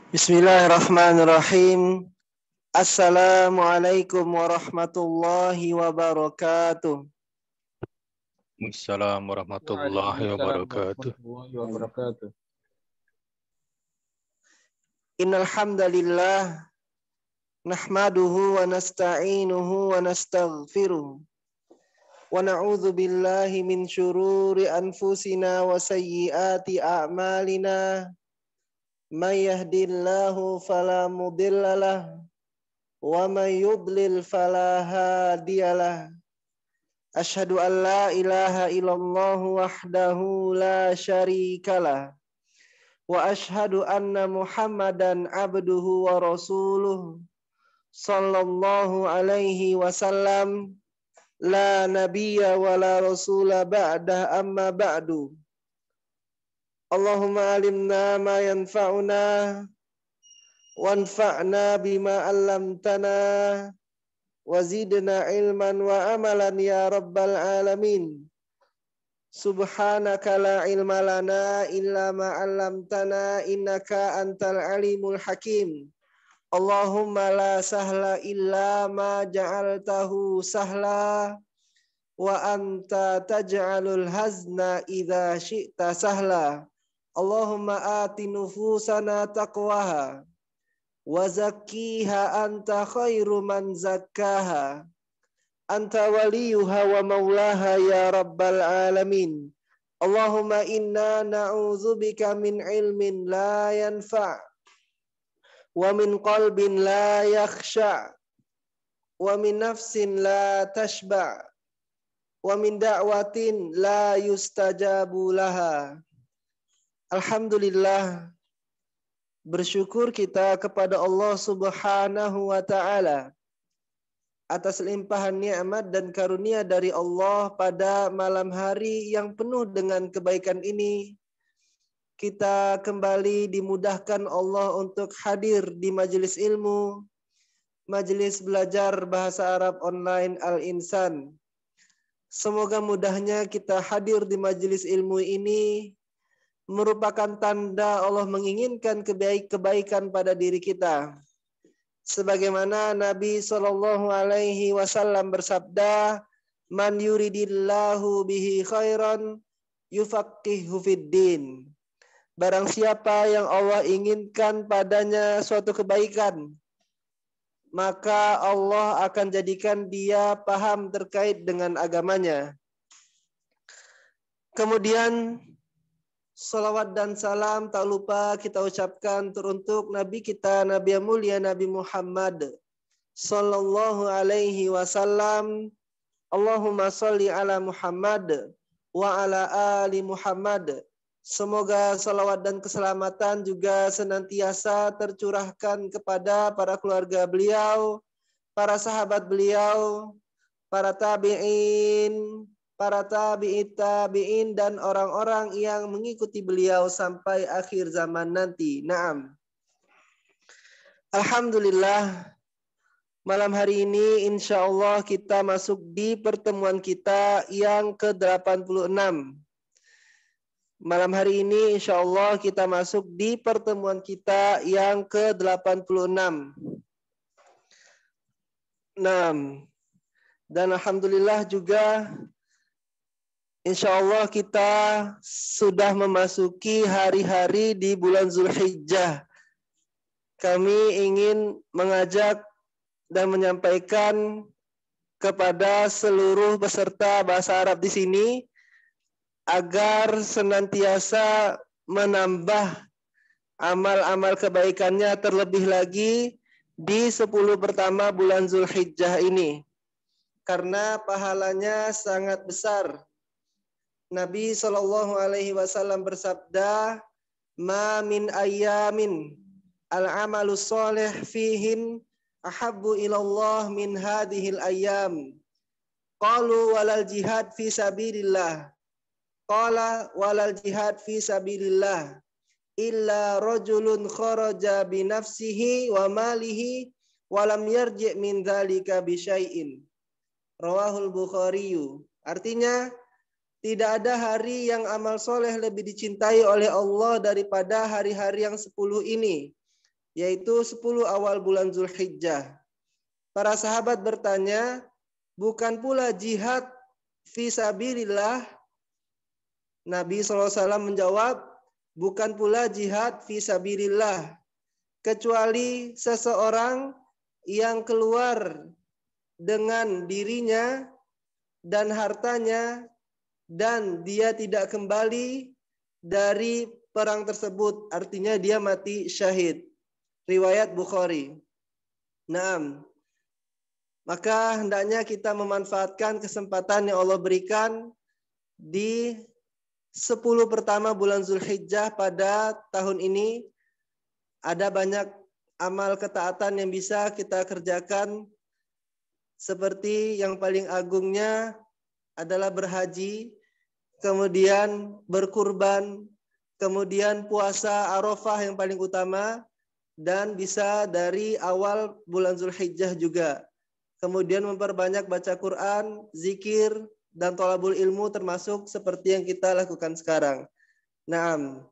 Bismillahirrahmanirrahim. Assalamualaikum warahmatullahi wabarakatuh. Assalamualaikum warahmatullahi wabarakatuh. Innal hamdalillah nahmaduhu wa nasta'inuhu wa nastaghfiruh. Wa na'udzu billahi min syururi anfusina wa sayyiati a'malina. May yahdihillahu fala mudhillalah wa may yudlil fala hadiyalah. Asyhadu an la ilaha illallah wahdahu la syarikalah wa asyhadu anna Muhammadan abduhu wa rasuluh sallallahu alaihi wasallam la nabiyya wa la rasula ba'dah amma ba'du. Allahumma alimna ma yanfa'una wanfa'na bima 'allamtana wazidna ilman wa amalan ya rabbal alamin. Subhanaka la ilma lana illa ma 'allamtana innaka antal alimul hakim. Allahumma la sahla illa ma ja'altahu sahla wa anta taj'alul hazna idza syi'ta sahla. Allahumma ati nufusana taqwaha wa zakkiha anta khairu man zakkaha anta waliyuha wa maulaha ya rabbal alamin. Allahumma inna na'udzubika min ilmin la yanfa' wa min qalbin la yakhsha' wa min nafsin la tashba' wa min da'watin la yustajabu laha. Alhamdulillah, bersyukur kita kepada Allah Subhanahu wa ta'ala atas limpahan nikmat dan karunia dari Allah pada malam hari yang penuh dengan kebaikan ini. Kita kembali dimudahkan Allah untuk hadir di majelis ilmu, majelis belajar bahasa Arab online Al-Insan. Semoga mudahnya kita hadir di majelis ilmu ini merupakan tanda Allah menginginkan kebaikan pada diri kita. Sebagaimana Nabi SAW bersabda, "Man yuridillahu bihi khairan yufaqihu fiddin." Barang siapa yang Allah inginkan padanya suatu kebaikan, maka Allah akan jadikan dia paham terkait dengan agamanya. Kemudian salawat dan salam tak lupa kita ucapkan teruntuk Nabi kita, Nabi yang mulia Nabi Muhammad sallallahu alaihi wasallam. Allahumma sholli ala Muhammad wa ala ali Muhammad. Semoga salawat dan keselamatan juga senantiasa tercurahkan kepada para keluarga beliau, para sahabat beliau, para tabi'in, para tabi'it tabi'in dan orang-orang yang mengikuti beliau sampai akhir zaman nanti. Naam. Alhamdulillah, malam hari ini insya Allah kita masuk di pertemuan kita yang ke-86. Malam hari ini insya Allah kita masuk di pertemuan kita yang ke-86. Naam. Dan alhamdulillah juga insya Allah kita sudah memasuki hari-hari di bulan Zulhijjah. Kami ingin mengajak dan menyampaikan kepada seluruh peserta bahasa Arab di sini agar senantiasa menambah amal-amal kebaikannya terlebih lagi di 10 pertama bulan Zulhijjah ini. Karena pahalanya sangat besar. Nabi SAW bersabda, "Ma min ayyamin al-amalu sholih fihin ahabbu ilallah min hadhil ayyam." Qalu walal jihad fi sabilillah. Qala walal jihad fi sabilillah illa rajulun kharaja bi nafsihi wa malihi wa lam yarji' min dzalika bi syai'in. Rawahul Bukhari. Artinya, tidak ada hari yang amal soleh lebih dicintai oleh Allah daripada hari-hari yang 10 ini. yaitu 10 awal bulan Zulhijjah. Para sahabat bertanya, bukan pula jihad fi sabilillah? Nabi SAW menjawab, bukan pula jihad fi sabilillah, kecuali seseorang yang keluar dengan dirinya dan hartanya dan dia tidak kembali dari perang tersebut, artinya dia mati syahid. Riwayat Bukhari. Naam. Maka hendaknya kita memanfaatkan kesempatan yang Allah berikan di 10 pertama bulan Zulhijjah pada tahun ini. Ada banyak amal ketaatan yang bisa kita kerjakan, seperti yang paling agungnya adalah berhaji, kemudian berkurban, kemudian puasa Arafah yang paling utama, dan bisa dari awal bulan Zulhijjah juga. Kemudian memperbanyak baca Quran, zikir, dan thalabul ilmu, termasuk seperti yang kita lakukan sekarang. Naam.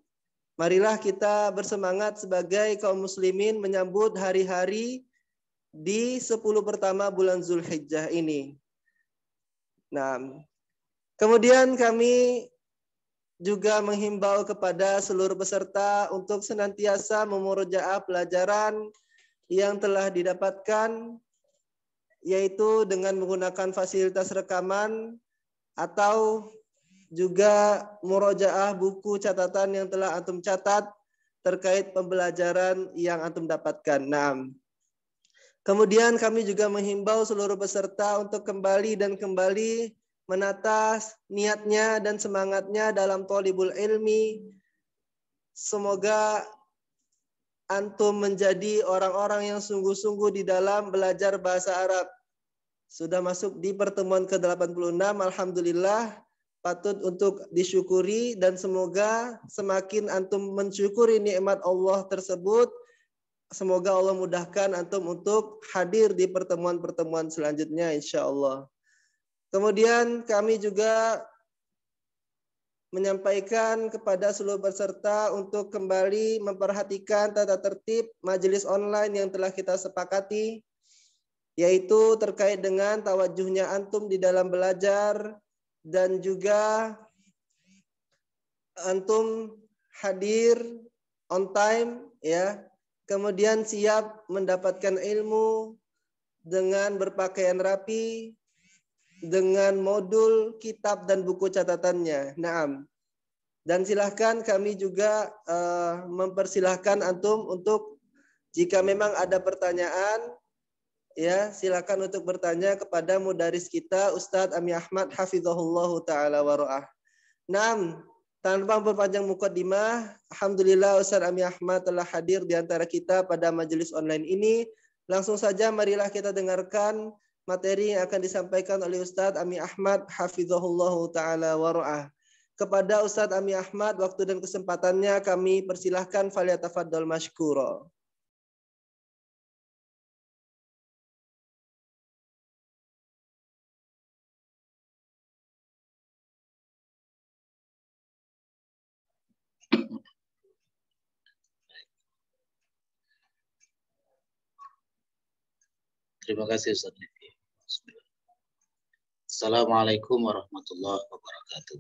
Marilah kita bersemangat sebagai kaum muslimin menyambut hari-hari di 10 pertama bulan Zulhijjah ini. Nah, kemudian kami juga menghimbau kepada seluruh peserta untuk senantiasa memurojaah pelajaran yang telah didapatkan, yaitu dengan menggunakan fasilitas rekaman atau juga murojaah buku catatan yang telah antum catat terkait pembelajaran yang antum dapatkan. Nah, kemudian kami juga menghimbau seluruh peserta untuk kembali menata niatnya dan semangatnya dalam thalibul ilmi. Semoga antum menjadi orang-orang yang sungguh-sungguh di dalam belajar bahasa Arab. Sudah masuk di pertemuan ke-86, alhamdulillah, patut untuk disyukuri, dan semoga semakin antum mensyukuri nikmat Allah tersebut, semoga Allah mudahkan antum untuk hadir di pertemuan-pertemuan selanjutnya insyaallah. Kemudian kami juga menyampaikan kepada seluruh peserta untuk kembali memperhatikan tata tertib majelis online yang telah kita sepakati, yaitu terkait dengan tawajuhnya antum di dalam belajar dan juga antum hadir on time, ya. Kemudian siap mendapatkan ilmu dengan berpakaian rapi, dengan modul, kitab, dan buku catatannya. Naam. Dan silahkan kami juga mempersilahkan antum untuk jika memang ada pertanyaan, ya silakan untuk bertanya kepada mudaris kita Ustadz Ami Ahmad hafizahullahu taala wa ra'ah. Naam. Tanpa memperpanjang mukadimah, alhamdulillah Ustadz Ami Ahmad telah hadir di antara kita pada majelis online ini. Langsung saja marilah kita dengarkan materi yang akan disampaikan oleh Ustadz Ami Ahmad hafizahullahu taala wa ra'ah. Kepada Ustadz Ami Ahmad, waktu dan kesempatannya kami persilahkan, falyatafaddal mashkura. Terima kasih Ustaz Livi. Assalamualaikum warahmatullahi wabarakatuh.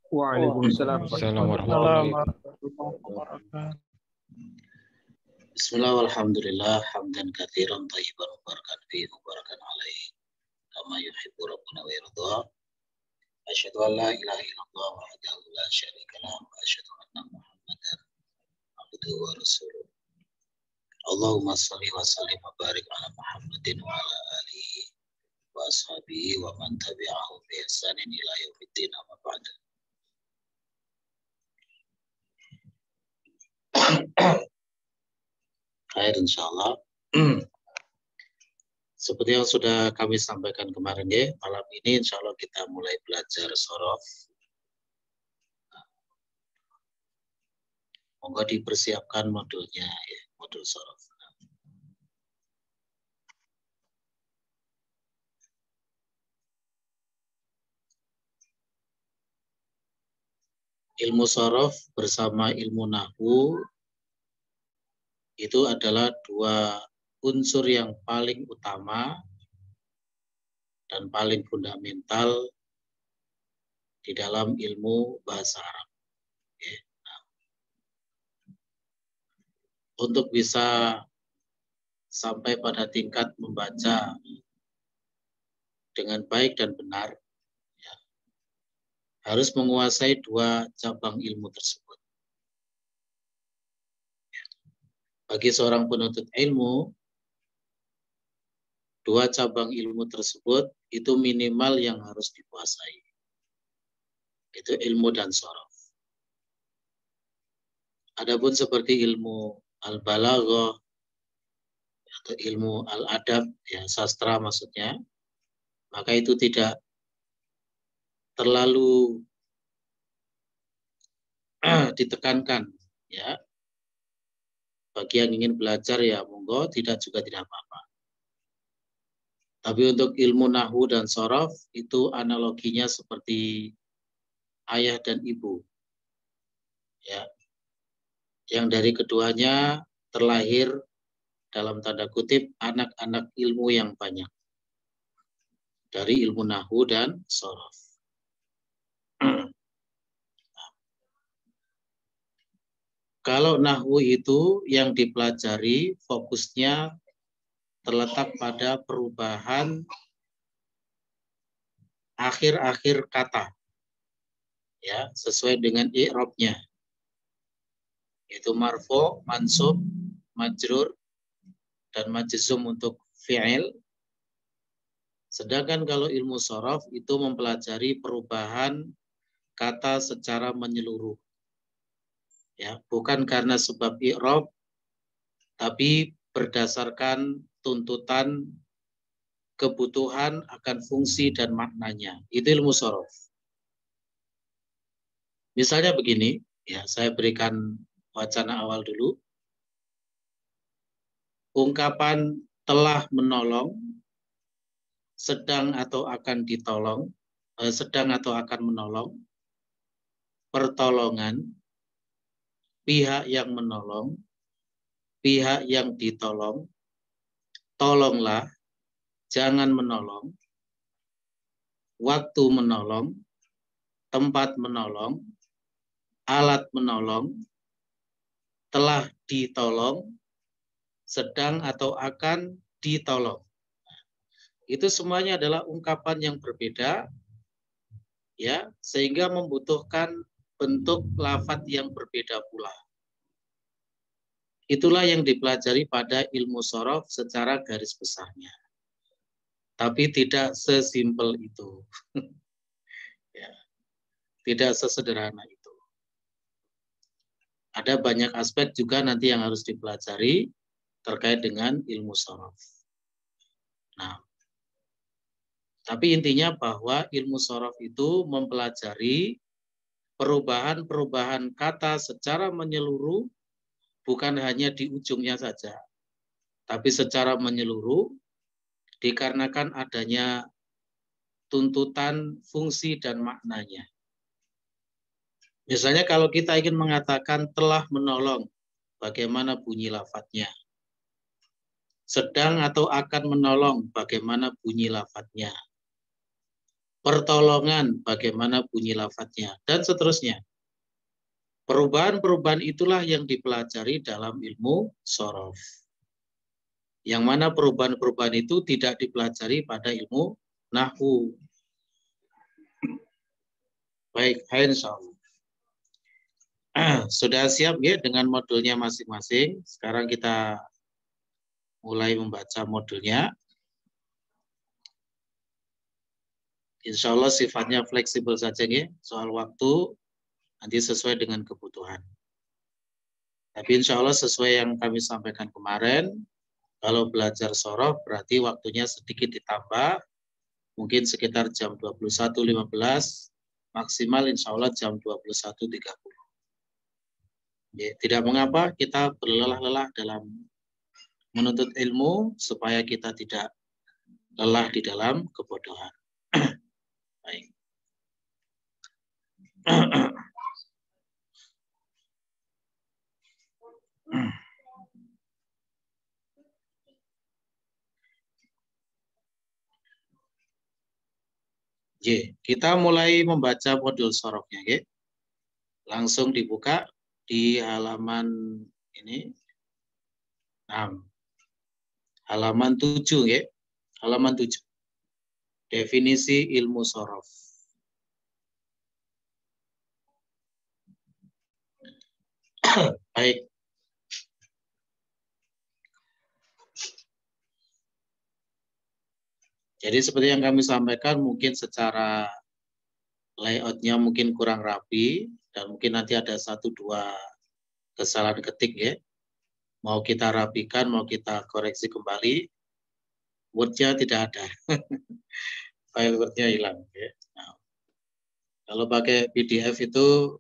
Waalaikumsalam warahmatullahi wabarakatuh. Bismillah walhamdulillah hamdan katsiran thayyiban mubarakan fihi mubarakan alaihi kama yuhibbu rabbuna wa yarda. Asyhadu an la ilaha illallah wahdahu la syarika lahu wa asyhadu anna Muhammadan abduhu wa rasuluh. Allahumma shalli wa sallim wa barik ala Muhammadin wa ala alihi wa ashabihi wa man tabi'ahum bi ihsanin ila yaumiddin, amma ba'd. Khair insyaallah. Seperti yang sudah kami sampaikan kemarin ya, malam ini insyaallah kita mulai belajar shorof. Monggo dipersiapkan modulnya ya, modul shorof. Ilmu shorof bersama ilmu nahwu itu adalah dua unsur yang paling utama dan paling fundamental di dalam ilmu bahasa Arab. Nah, untuk bisa sampai pada tingkat membaca dengan baik dan benar, ya, harus menguasai dua cabang ilmu tersebut. Bagi seorang penuntut ilmu, dua cabang ilmu tersebut itu minimal yang harus dikuasai. Itu ilmu dan shorof. Adapun seperti ilmu al-balaghah atau ilmu al-adab, ya sastra maksudnya, maka itu tidak terlalu ditekankan, ya. Bagi yang ingin belajar ya monggo, tidak juga tidak apa-apa. Tapi untuk ilmu nahwu dan shorof itu analoginya seperti ayah dan ibu, ya, yang dari keduanya terlahir dalam tanda kutip anak-anak ilmu yang banyak dari ilmu nahwu dan shorof. Kalau nahwu itu yang dipelajari fokusnya terletak pada perubahan akhir-akhir kata, ya, sesuai dengan i'rabnya. Itu marfu, mansub, majrur, dan majzum untuk fi'il. Sedangkan kalau ilmu shorof itu mempelajari perubahan kata secara menyeluruh. Ya, bukan karena sebab i'rab, tapi berdasarkan tuntutan kebutuhan akan fungsi dan maknanya. Itu ilmu shorof. Misalnya begini, ya saya berikan wacana awal dulu. Ungkapan telah menolong, sedang atau akan ditolong, sedang atau akan menolong, pertolongan, pihak yang menolong, pihak yang ditolong, tolonglah, jangan menolong, waktu menolong, tempat menolong, alat menolong, telah ditolong, sedang atau akan ditolong. Itu semuanya adalah ungkapan yang berbeda, ya, sehingga membutuhkan bentuk lafadz yang berbeda pula. Itulah yang dipelajari pada ilmu shorof secara garis besarnya. Tapi tidak sesimpel itu. Ya, tidak sesederhana itu. Ada banyak aspek juga nanti yang harus dipelajari terkait dengan ilmu shorof. Nah, tapi intinya bahwa ilmu shorof itu mempelajari perubahan-perubahan kata secara menyeluruh, bukan hanya di ujungnya saja, tapi secara menyeluruh, dikarenakan adanya tuntutan fungsi dan maknanya. Misalnya kalau kita ingin mengatakan telah menolong, bagaimana bunyi lafadznya? Sedang atau akan menolong, bagaimana bunyi lafadznya? Pertolongan, bagaimana bunyi lafadznya? Dan seterusnya. Perubahan-perubahan itulah yang dipelajari dalam ilmu shorof. Yang mana perubahan-perubahan itu tidak dipelajari pada ilmu nahwu. Baik, insyaallah. Sudah siap ya dengan modulnya masing-masing. Sekarang kita mulai membaca modulnya. Insya Allah sifatnya fleksibel saja ya. Soal waktu nanti sesuai dengan kebutuhan. Tapi insya Allah sesuai yang kami sampaikan kemarin, kalau belajar shorof berarti waktunya sedikit ditambah, mungkin sekitar jam 21.15, maksimal insya Allah jam 21.30. Ya, tidak mengapa kita berlelah-lelah dalam menuntut ilmu supaya kita tidak lelah di dalam kebodohan. Baik. Kita mulai membaca modul sorofnya. Ye. Langsung dibuka di halaman ini. 6. Halaman 7. Ye. Halaman 7. Definisi ilmu sorof. Baik. Jadi seperti yang kami sampaikan, mungkin secara layoutnya mungkin kurang rapi, dan mungkin nanti ada 1-2 kesalahan ketik ya. Mau kita rapikan, mau kita koreksi kembali, Word-nya tidak ada. File Word-nya hilang. Ya. Nah, kalau pakai PDF itu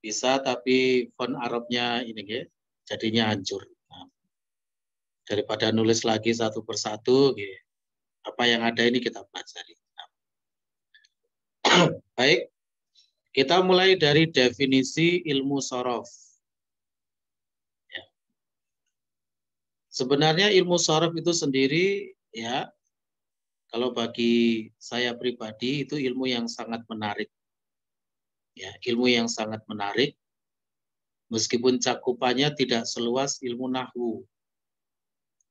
bisa, tapi font Arabnya ini ya, jadinya hancur. Nah, daripada nulis lagi satu persatu, ya, apa yang ada ini kita pelajari. Nah. Baik, kita mulai dari definisi ilmu sorof. Ya. Sebenarnya ilmu sorof itu sendiri, ya, kalau bagi saya pribadi itu ilmu yang sangat menarik. Ya, ilmu yang sangat menarik, meskipun cakupannya tidak seluas ilmu nahwu.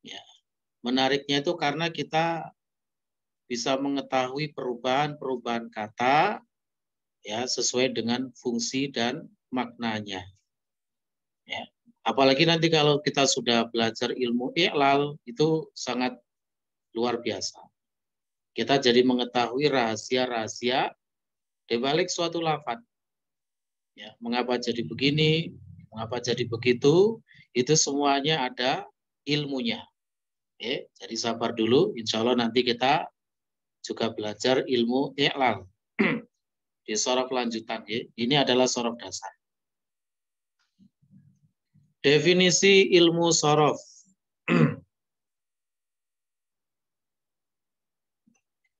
Ya, menariknya itu karena kita bisa mengetahui perubahan-perubahan kata, ya, sesuai dengan fungsi dan maknanya. Ya. Apalagi nanti kalau kita sudah belajar ilmu i'lal, itu sangat luar biasa. Kita jadi mengetahui rahasia-rahasia di balik suatu lafaz. Ya, mengapa jadi begini, mengapa jadi begitu, itu semuanya ada ilmunya. Ya, jadi sabar dulu, insya Allah nanti kita juga belajar ilmu i'lal. Di sorof lanjutan, ya. Ini adalah sorof dasar. Definisi ilmu sorof.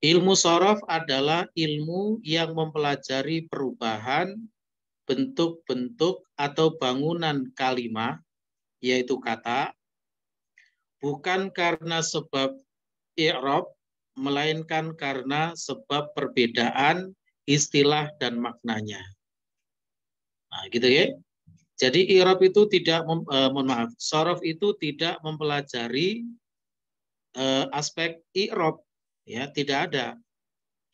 Ilmu sorof adalah ilmu yang mempelajari perubahan bentuk-bentuk atau bangunan kalimat, yaitu kata, bukan karena sebab i'rab, melainkan karena sebab perbedaan istilah dan maknanya. Nah, gitu ya. Jadi i'rab itu tidak, sorof itu tidak mempelajari aspek i'rab, ya, tidak ada.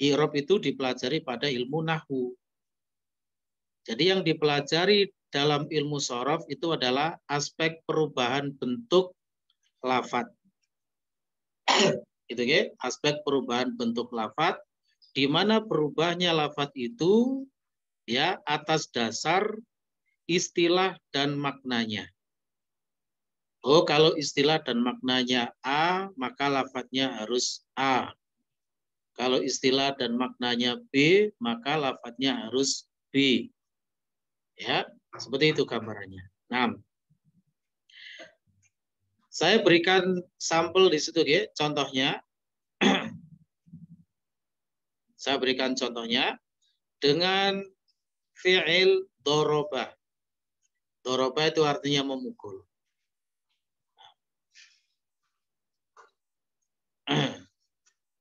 I'rab itu dipelajari pada ilmu nahwu. Jadi yang dipelajari dalam ilmu sorof itu adalah aspek perubahan bentuk lafaz. Gitu ya, aspek perubahan bentuk lafaz, di mana perubahannya lafaz itu ya atas dasar istilah dan maknanya. Oh, kalau istilah dan maknanya A, maka lafadznya harus A. Kalau istilah dan maknanya B, maka lafadznya harus B. Ya, seperti itu gambarannya. Nah, saya berikan sampel di situ ya, contohnya. Saya berikan contohnya dengan fi'il doroba. Doroba itu artinya memukul.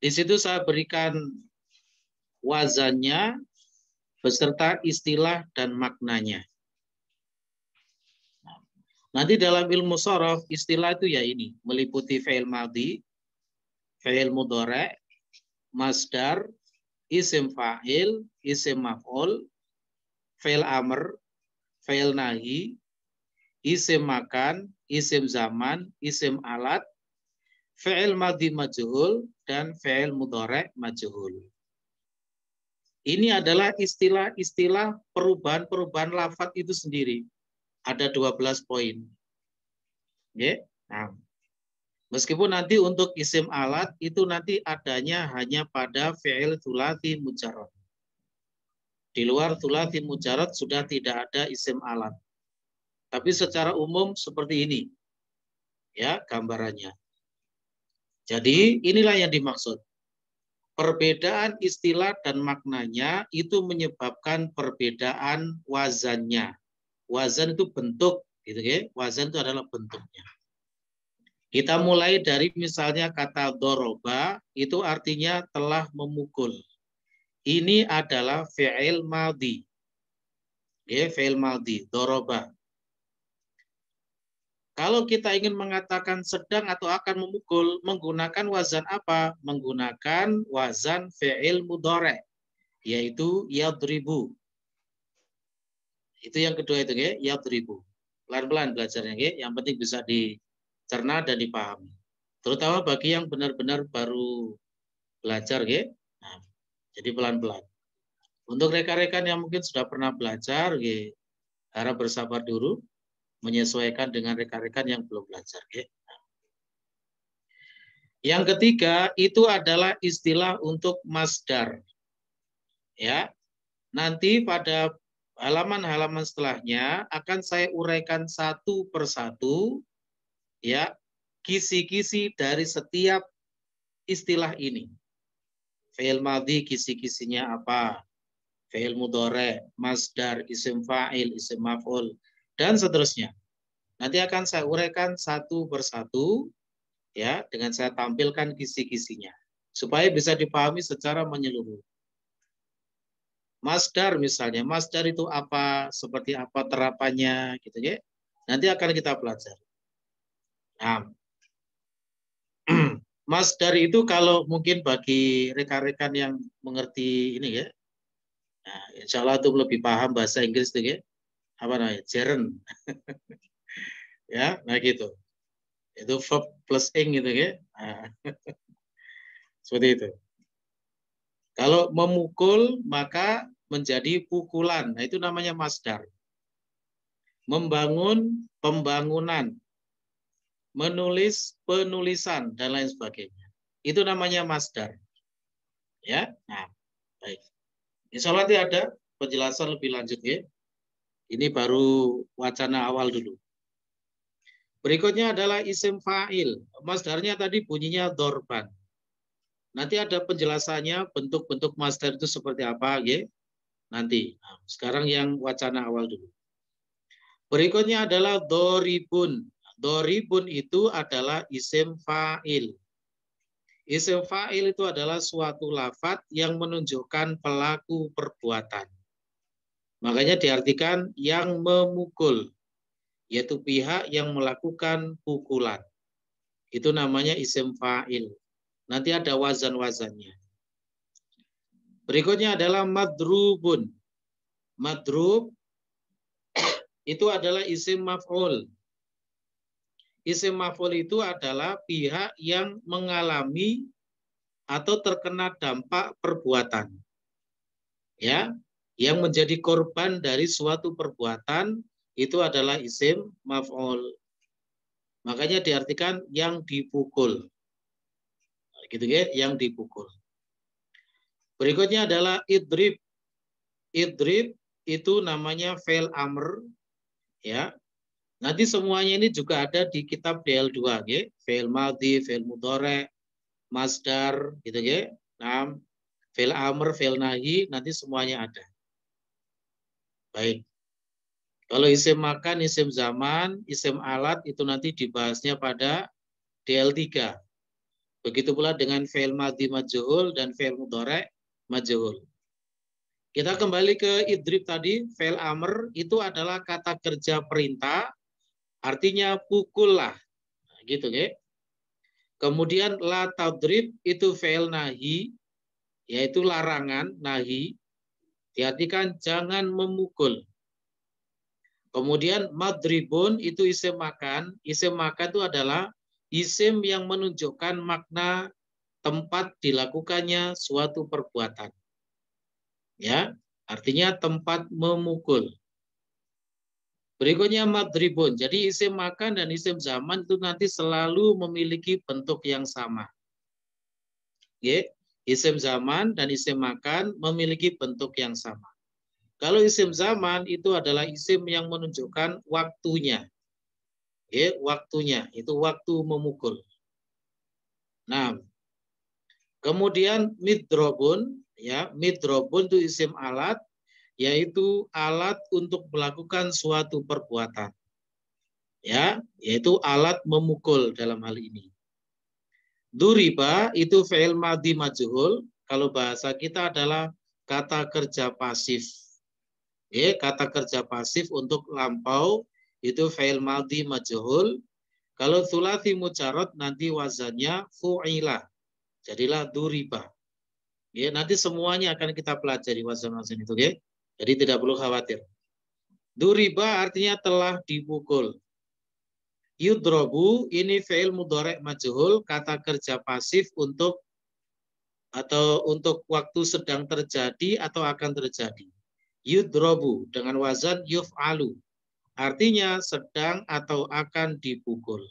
Di situ saya berikan wazannya beserta istilah dan maknanya. Nanti dalam ilmu sorof, istilah itu ya ini, meliputi fi'il madhi, fi'il mudhari', masdar, isim fa'il, isim maf'ul, fi'il amr, fi'il nahi, isim makan, isim zaman, isim alat, fi'il madhi majhul, dan fi'il mudhari' majhul. Ini adalah istilah-istilah perubahan-perubahan lafaz itu sendiri. Ada 12 poin. Okay? Nah, meskipun nanti untuk isim alat itu nanti adanya hanya pada fi'il thulathi mujarrad. Di luar thulathi mujarrad sudah tidak ada isim alat. Tapi secara umum seperti ini. Ya, gambarannya. Jadi inilah yang dimaksud. Perbedaan istilah dan maknanya itu menyebabkan perbedaan wazannya. Wazan itu bentuk, gitu ya. Wazan itu adalah bentuknya. Kita mulai dari misalnya kata doroba, itu artinya telah memukul. Ini adalah fi'il madhi. Ya, fi'il madhi, doroba. Kalau kita ingin mengatakan sedang atau akan memukul, menggunakan wazan apa? Menggunakan wazan fi'il mudhari', yaitu yadribu. Itu yang kedua itu, ya, yadribu. Pelan-pelan belajarnya, ya. Yang penting bisa dicerna dan dipahami. Terutama bagi yang benar-benar baru belajar, ya. Nah, jadi pelan-pelan. Untuk rekan-rekan yang mungkin sudah pernah belajar, ya, harap bersabar dulu, menyesuaikan dengan rekan-rekan yang belum belajar. Ya. Yang ketiga itu adalah istilah untuk masdar. Ya, nanti pada halaman-halaman setelahnya akan saya uraikan satu persatu, ya, kisi-kisi dari setiap istilah ini. Fi'il madhi kisi-kisinya apa? Fi'il mudhari', masdar, isim fa'il, isim maf'ul, dan seterusnya. Nanti akan saya uraikan satu persatu, ya, dengan saya tampilkan kisi-kisinya supaya bisa dipahami secara menyeluruh. Masdar misalnya, masdar itu apa, seperti apa terapannya, gitu ya. Nanti akan kita pelajari. Nah, masdar itu kalau mungkin bagi rekan-rekan yang mengerti ini, ya, nah, insya Allah itu lebih paham bahasa Inggris itu, ya, apa namanya, gerund, ya, nah gitu. Itu verb plus ing gitu, ya. Nah, seperti itu. Kalau memukul maka menjadi pukulan. Nah, itu namanya masdar. Membangun, pembangunan. Menulis, penulisan, dan lain sebagainya. Itu namanya masdar. Ya, nah, baik. Insya Allah nanti ada penjelasan lebih lanjut, ya. Ini baru wacana awal dulu. Berikutnya adalah isim fa'il. Masdarnya tadi bunyinya dorban. Nanti ada penjelasannya bentuk-bentuk masdar itu seperti apa, ya. Nanti. Nah, sekarang yang wacana awal dulu. Berikutnya adalah doribun. Doribun itu adalah isim fa'il. Isim fa'il itu adalah suatu lafadz yang menunjukkan pelaku perbuatan. Makanya diartikan yang memukul, yaitu pihak yang melakukan pukulan. Itu namanya isim fa'il. Nanti ada wazan-wazannya. Berikutnya adalah madrubun. Madrub itu adalah isim maf'ul. Isim maf'ul itu adalah pihak yang mengalami atau terkena dampak perbuatan. Ya, yang menjadi korban dari suatu perbuatan itu adalah isim maf'ul. Makanya diartikan yang dipukul. Gitu ya, yang dipukul. Berikutnya adalah idrib. Idrib itu namanya fi'il amr, ya. Nanti semuanya ini juga ada di kitab DL2, ya. Fi'il madhi, fi'il mudhari', masdar, gitu ya. Nah, fi'il amr, fi'il nahi, nanti semuanya ada. Baik. Kalau isim makan, isim zaman, isim alat itu nanti dibahasnya pada DL3. Begitu pula dengan fi'il madhi majhul dan fi'il mudhari' majhul. Kita kembali ke idrib tadi, fi'il amr itu adalah kata kerja perintah, artinya pukullah. Nah, gitu ya. Kemudian la tadrib itu fi'il nahi, yaitu larangan, nahi, diartikan jangan memukul. Kemudian madribun itu isim makan. Isim makan itu adalah isim yang menunjukkan makna tempat dilakukannya suatu perbuatan. Ya, artinya tempat memukul. Berikutnya madribun. Jadi isim makan dan isim zaman itu nanti selalu memiliki bentuk yang sama. Ya, isim zaman dan isim makan memiliki bentuk yang sama. Kalau isim zaman itu adalah isim yang menunjukkan waktunya. Ya, waktunya itu waktu memukul. Nah, kemudian midrobun, ya, midrobun itu isim alat, yaitu alat untuk melakukan suatu perbuatan. Ya, yaitu alat memukul dalam hal ini. Duriba itu fi'il madhi majhul, kalau bahasa kita adalah kata kerja pasif. Ya, kata kerja pasif untuk lampau itu fi'il madhi majhul. Kalau thulathi mujarrad nanti wazannya fu'ila. Jadilah duriba. Ya, nanti semuanya akan kita pelajari wazan-wazan itu, ya. Jadi tidak perlu khawatir. Duriba artinya telah dipukul. Yudrobu ini fi'il mudhari' majhul, kata kerja pasif untuk waktu sedang terjadi atau akan terjadi. Yudrobu dengan wazan yuf'alu. Artinya sedang atau akan dipukul.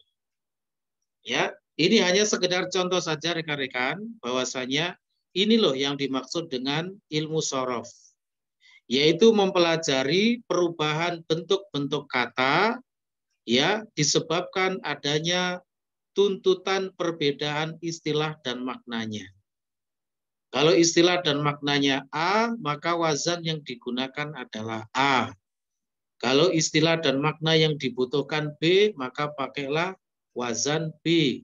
Ya, ini hanya sekedar contoh saja rekan-rekan bahwasanya ini loh yang dimaksud dengan ilmu shorof, yaitu mempelajari perubahan bentuk-bentuk kata ya disebabkan adanya tuntutan perbedaan istilah dan maknanya. Kalau istilah dan maknanya A, maka wazan yang digunakan adalah A. Kalau istilah dan makna yang dibutuhkan B, maka pakailah wazan B.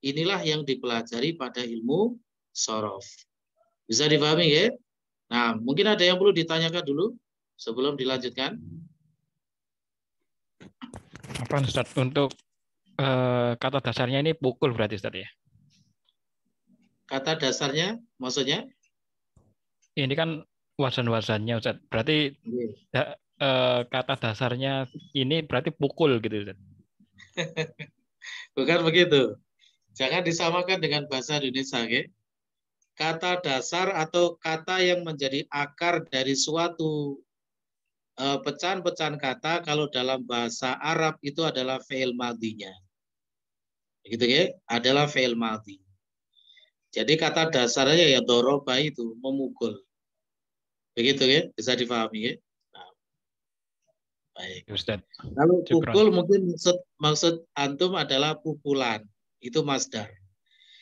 Inilah yang dipelajari pada ilmu shorof. Bisa dipahami ya? Nah, mungkin ada yang perlu ditanyakan dulu sebelum dilanjutkan. Apa Ustaz, untuk kata dasarnya ini pukul berarti Ustaz ya? Kata dasarnya maksudnya? Ini kan wazan-wazannya Ustaz. Berarti kata dasarnya ini berarti pukul gitu Ustaz. Bukan begitu. Jangan disamakan dengan bahasa Indonesia, okay? Kata dasar atau kata yang menjadi akar dari suatu pecahan-pecahan kata kalau dalam bahasa Arab itu adalah fi'il madhinya. Begitu ya? Adalah fi'il madhi. Jadi kata dasarnya ya doroba itu memukul. Begitu ya? Bisa dipahami ya? Nah, baik. Ustaz. Kalau pukul mungkin maksud antum adalah pukulan. Itu masdar.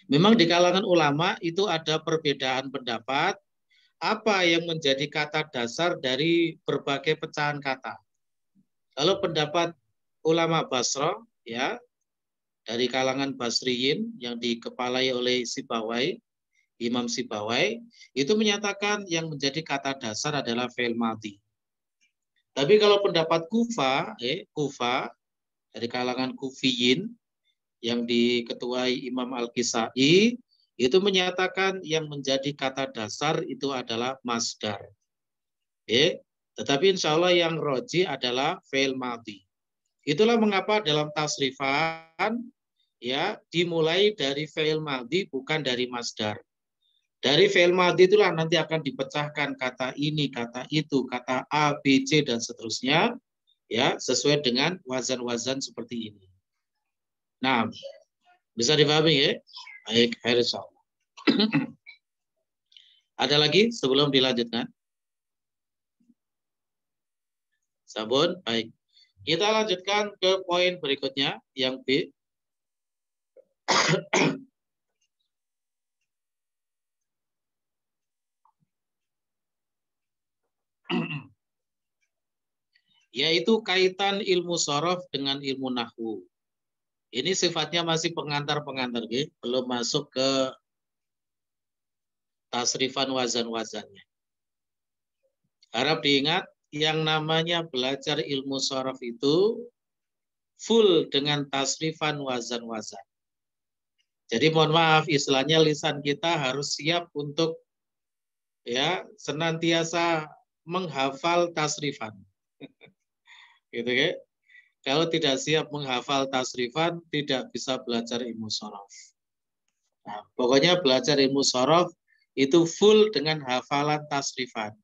Memang di kalangan ulama itu ada perbedaan pendapat apa yang menjadi kata dasar dari berbagai pecahan kata. Kalau pendapat ulama Basra ya dari kalangan Basriyin yang dikepalai oleh Sibawai, Imam Sibawai, itu menyatakan yang menjadi kata dasar adalah fi'il madhi. Tapi kalau pendapat Kufa dari kalangan Kufiyin yang diketuai Imam Al-Kisai, itu menyatakan yang menjadi kata dasar itu adalah masdar. Tetapi insya Allah yang roji adalah fi'il madhi. Itulah mengapa dalam tasrifan ya dimulai dari fi'il madhi bukan dari masdar. Dari fi'il madhi itulah nanti akan dipecahkan kata ini, kata itu, kata A, B, C dan seterusnya ya sesuai dengan wazan-wazan seperti ini. Nah, bisa dipahami ya? Baik, insyaallah. Ada lagi sebelum dilanjutkan? Sabun, baik. Kita lanjutkan ke poin berikutnya yang B. Yaitu kaitan ilmu shorof dengan ilmu nahwu. Ini sifatnya masih pengantar-pengantar, belum masuk ke tasrifan wazan-wazannya. Harap diingat, yang namanya belajar ilmu shorof itu full dengan tasrifan wazan-wazan. Jadi mohon maaf, istilahnya lisan kita harus siap untuk ya senantiasa menghafal tasrifan. Gitu ya. Kalau tidak siap menghafal tasrifan, tidak bisa belajar ilmu shorof. Nah, pokoknya belajar ilmu shorof itu full dengan hafalan tasrifan.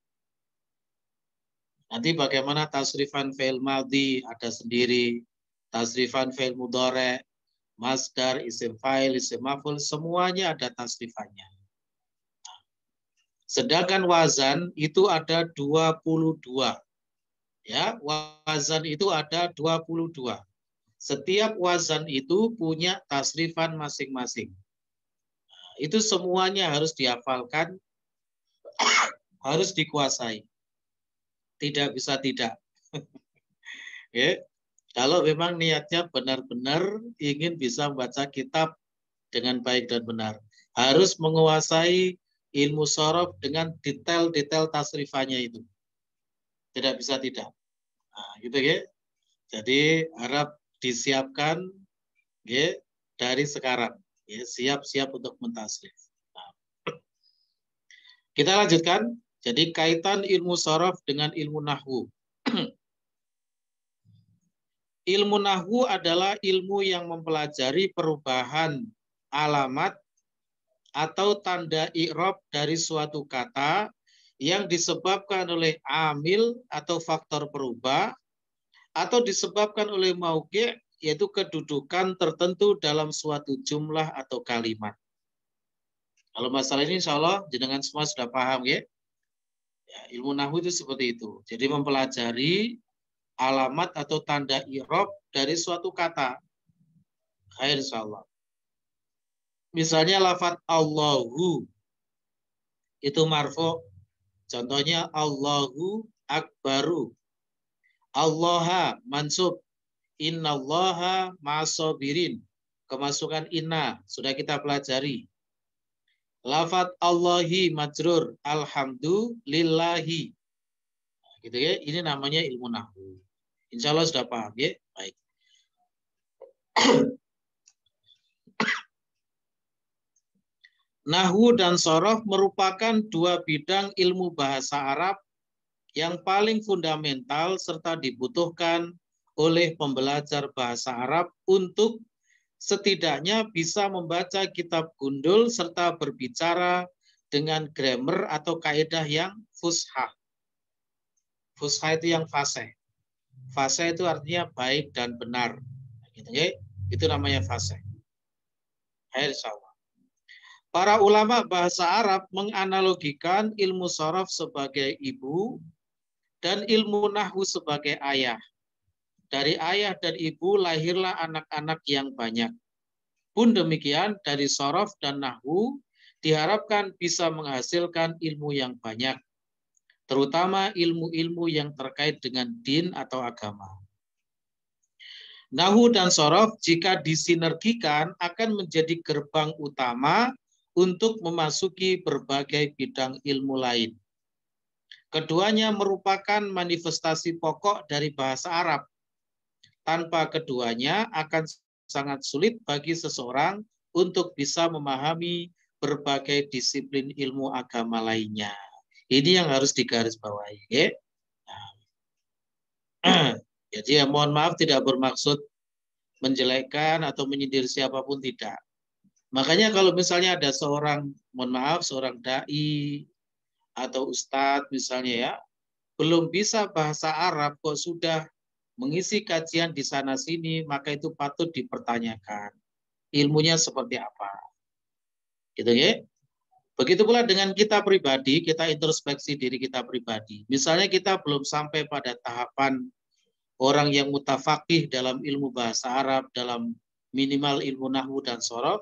Nanti bagaimana tasrifan fi'il madhi ada sendiri, tasrifan fi'il mudhari', masdar, isim fa'il, isim maf'ul, semuanya ada tasrifannya. Sedangkan wazan itu ada 22. Ya, wazan itu ada 22. Setiap wazan itu punya tasrifan masing-masing. Nah, itu semuanya harus dihafalkan, harus dikuasai. Tidak bisa tidak. Ya. Kalau memang niatnya benar-benar ingin bisa membaca kitab dengan baik dan benar. Harus menguasai ilmu sorof dengan detail-detail tasrifannya itu. Tidak bisa tidak. Nah, gitu ya. Jadi harap disiapkan ya, dari sekarang. Ya, siap-siap untuk mentasrif. Nah, kita lanjutkan. Jadi kaitan ilmu sorof dengan ilmu nahwu. Ilmu nahwu adalah ilmu yang mempelajari perubahan alamat atau tanda i'rab dari suatu kata yang disebabkan oleh amil atau faktor perubah atau disebabkan oleh mauqi', yaitu kedudukan tertentu dalam suatu jumlah atau kalimat. Kalau masalah ini insya Allah jenengan semua sudah paham ya. Ya, ilmu nahwu itu seperti itu. Jadi mempelajari alamat atau tanda i'rab dari suatu kata. Khair insyaallah. Misalnya lafaz Allahu itu marfu. Contohnya Allahu akbaru. Allaha mansub. Innallaha ma'asabirin. Kemasukan inna sudah kita pelajari. Lafaz Allahi majrur. Alhamdulillahi. Gitu ya. Ini namanya ilmu nahwu. Insya Allah sudah paham ya. Baik. Nahwu dan sorof merupakan dua bidang ilmu bahasa Arab yang paling fundamental serta dibutuhkan oleh pembelajar bahasa Arab untuk setidaknya bisa membaca kitab gundul serta berbicara dengan grammar atau kaidah yang fushah. Fushah itu yang fasih. Fasih itu artinya baik dan benar. Gitu ya. Itu namanya fasih. Insyaallah. Para ulama bahasa Arab menganalogikan ilmu sorof sebagai ibu dan ilmu nahwu sebagai ayah. Dari ayah dan ibu lahirlah anak-anak yang banyak. Pun demikian dari sorof dan nahwu diharapkan bisa menghasilkan ilmu yang banyak. Terutama ilmu-ilmu yang terkait dengan din atau agama. Nahwu dan sorof jika disinergikan akan menjadi gerbang utama untuk memasuki berbagai bidang ilmu lain. Keduanya merupakan manifestasi pokok dari bahasa Arab. Tanpa keduanya akan sangat sulit bagi seseorang untuk bisa memahami berbagai disiplin ilmu agama lainnya. Ini yang harus digarisbawahi. Ya? Jadi ya, mohon maaf tidak bermaksud menjelekkan atau menyindir siapapun, tidak. Makanya kalau misalnya ada seorang, mohon maaf, seorang dai atau ustadz misalnya ya, belum bisa bahasa Arab kok sudah mengisi kajian di sana-sini, maka itu patut dipertanyakan. Ilmunya seperti apa? Gitu ya. Begitu pula dengan kita pribadi, kita introspeksi diri kita pribadi. Misalnya kita belum sampai pada tahapan orang yang mutafaqih dalam ilmu bahasa Arab, dalam minimal ilmu nahwu dan sorof,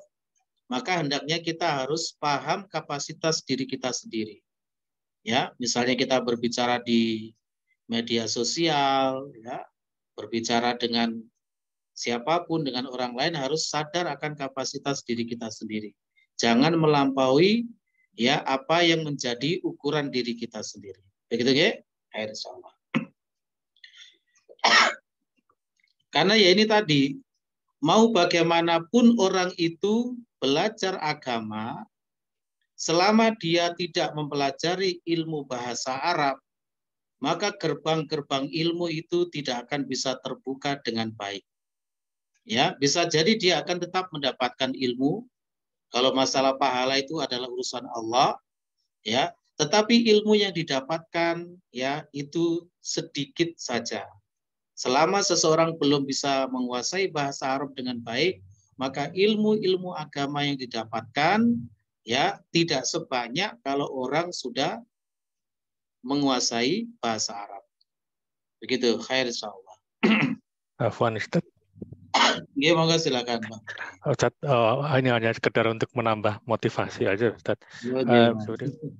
maka hendaknya kita harus paham kapasitas diri kita sendiri. Ya, misalnya kita berbicara di media sosial, ya, berbicara dengan siapapun, dengan orang lain, harus sadar akan kapasitas diri kita sendiri. Jangan melampaui ya apa yang menjadi ukuran diri kita sendiri. Begitu ya? Insyaallah. Karena ya ini tadi, mau bagaimanapun orang itu belajar agama, selama dia tidak mempelajari ilmu bahasa Arab, maka gerbang-gerbang ilmu itu tidak akan bisa terbuka dengan baik. Ya, bisa jadi dia akan tetap mendapatkan ilmu. Kalau masalah pahala itu adalah urusan Allah, ya. Tetapi ilmu yang didapatkan, ya, itu sedikit saja. Selama seseorang belum bisa menguasai bahasa Arab dengan baik, maka ilmu-ilmu agama yang didapatkan, ya, tidak sebanyak kalau orang sudah menguasai bahasa Arab. Begitu, khair insyaallah. Afwan Ustaz. Nggih, monggo silakan, Pak. Ustaz, ini hanya sekedar untuk menambah motivasi aja, Ustaz. Nggih, Mas.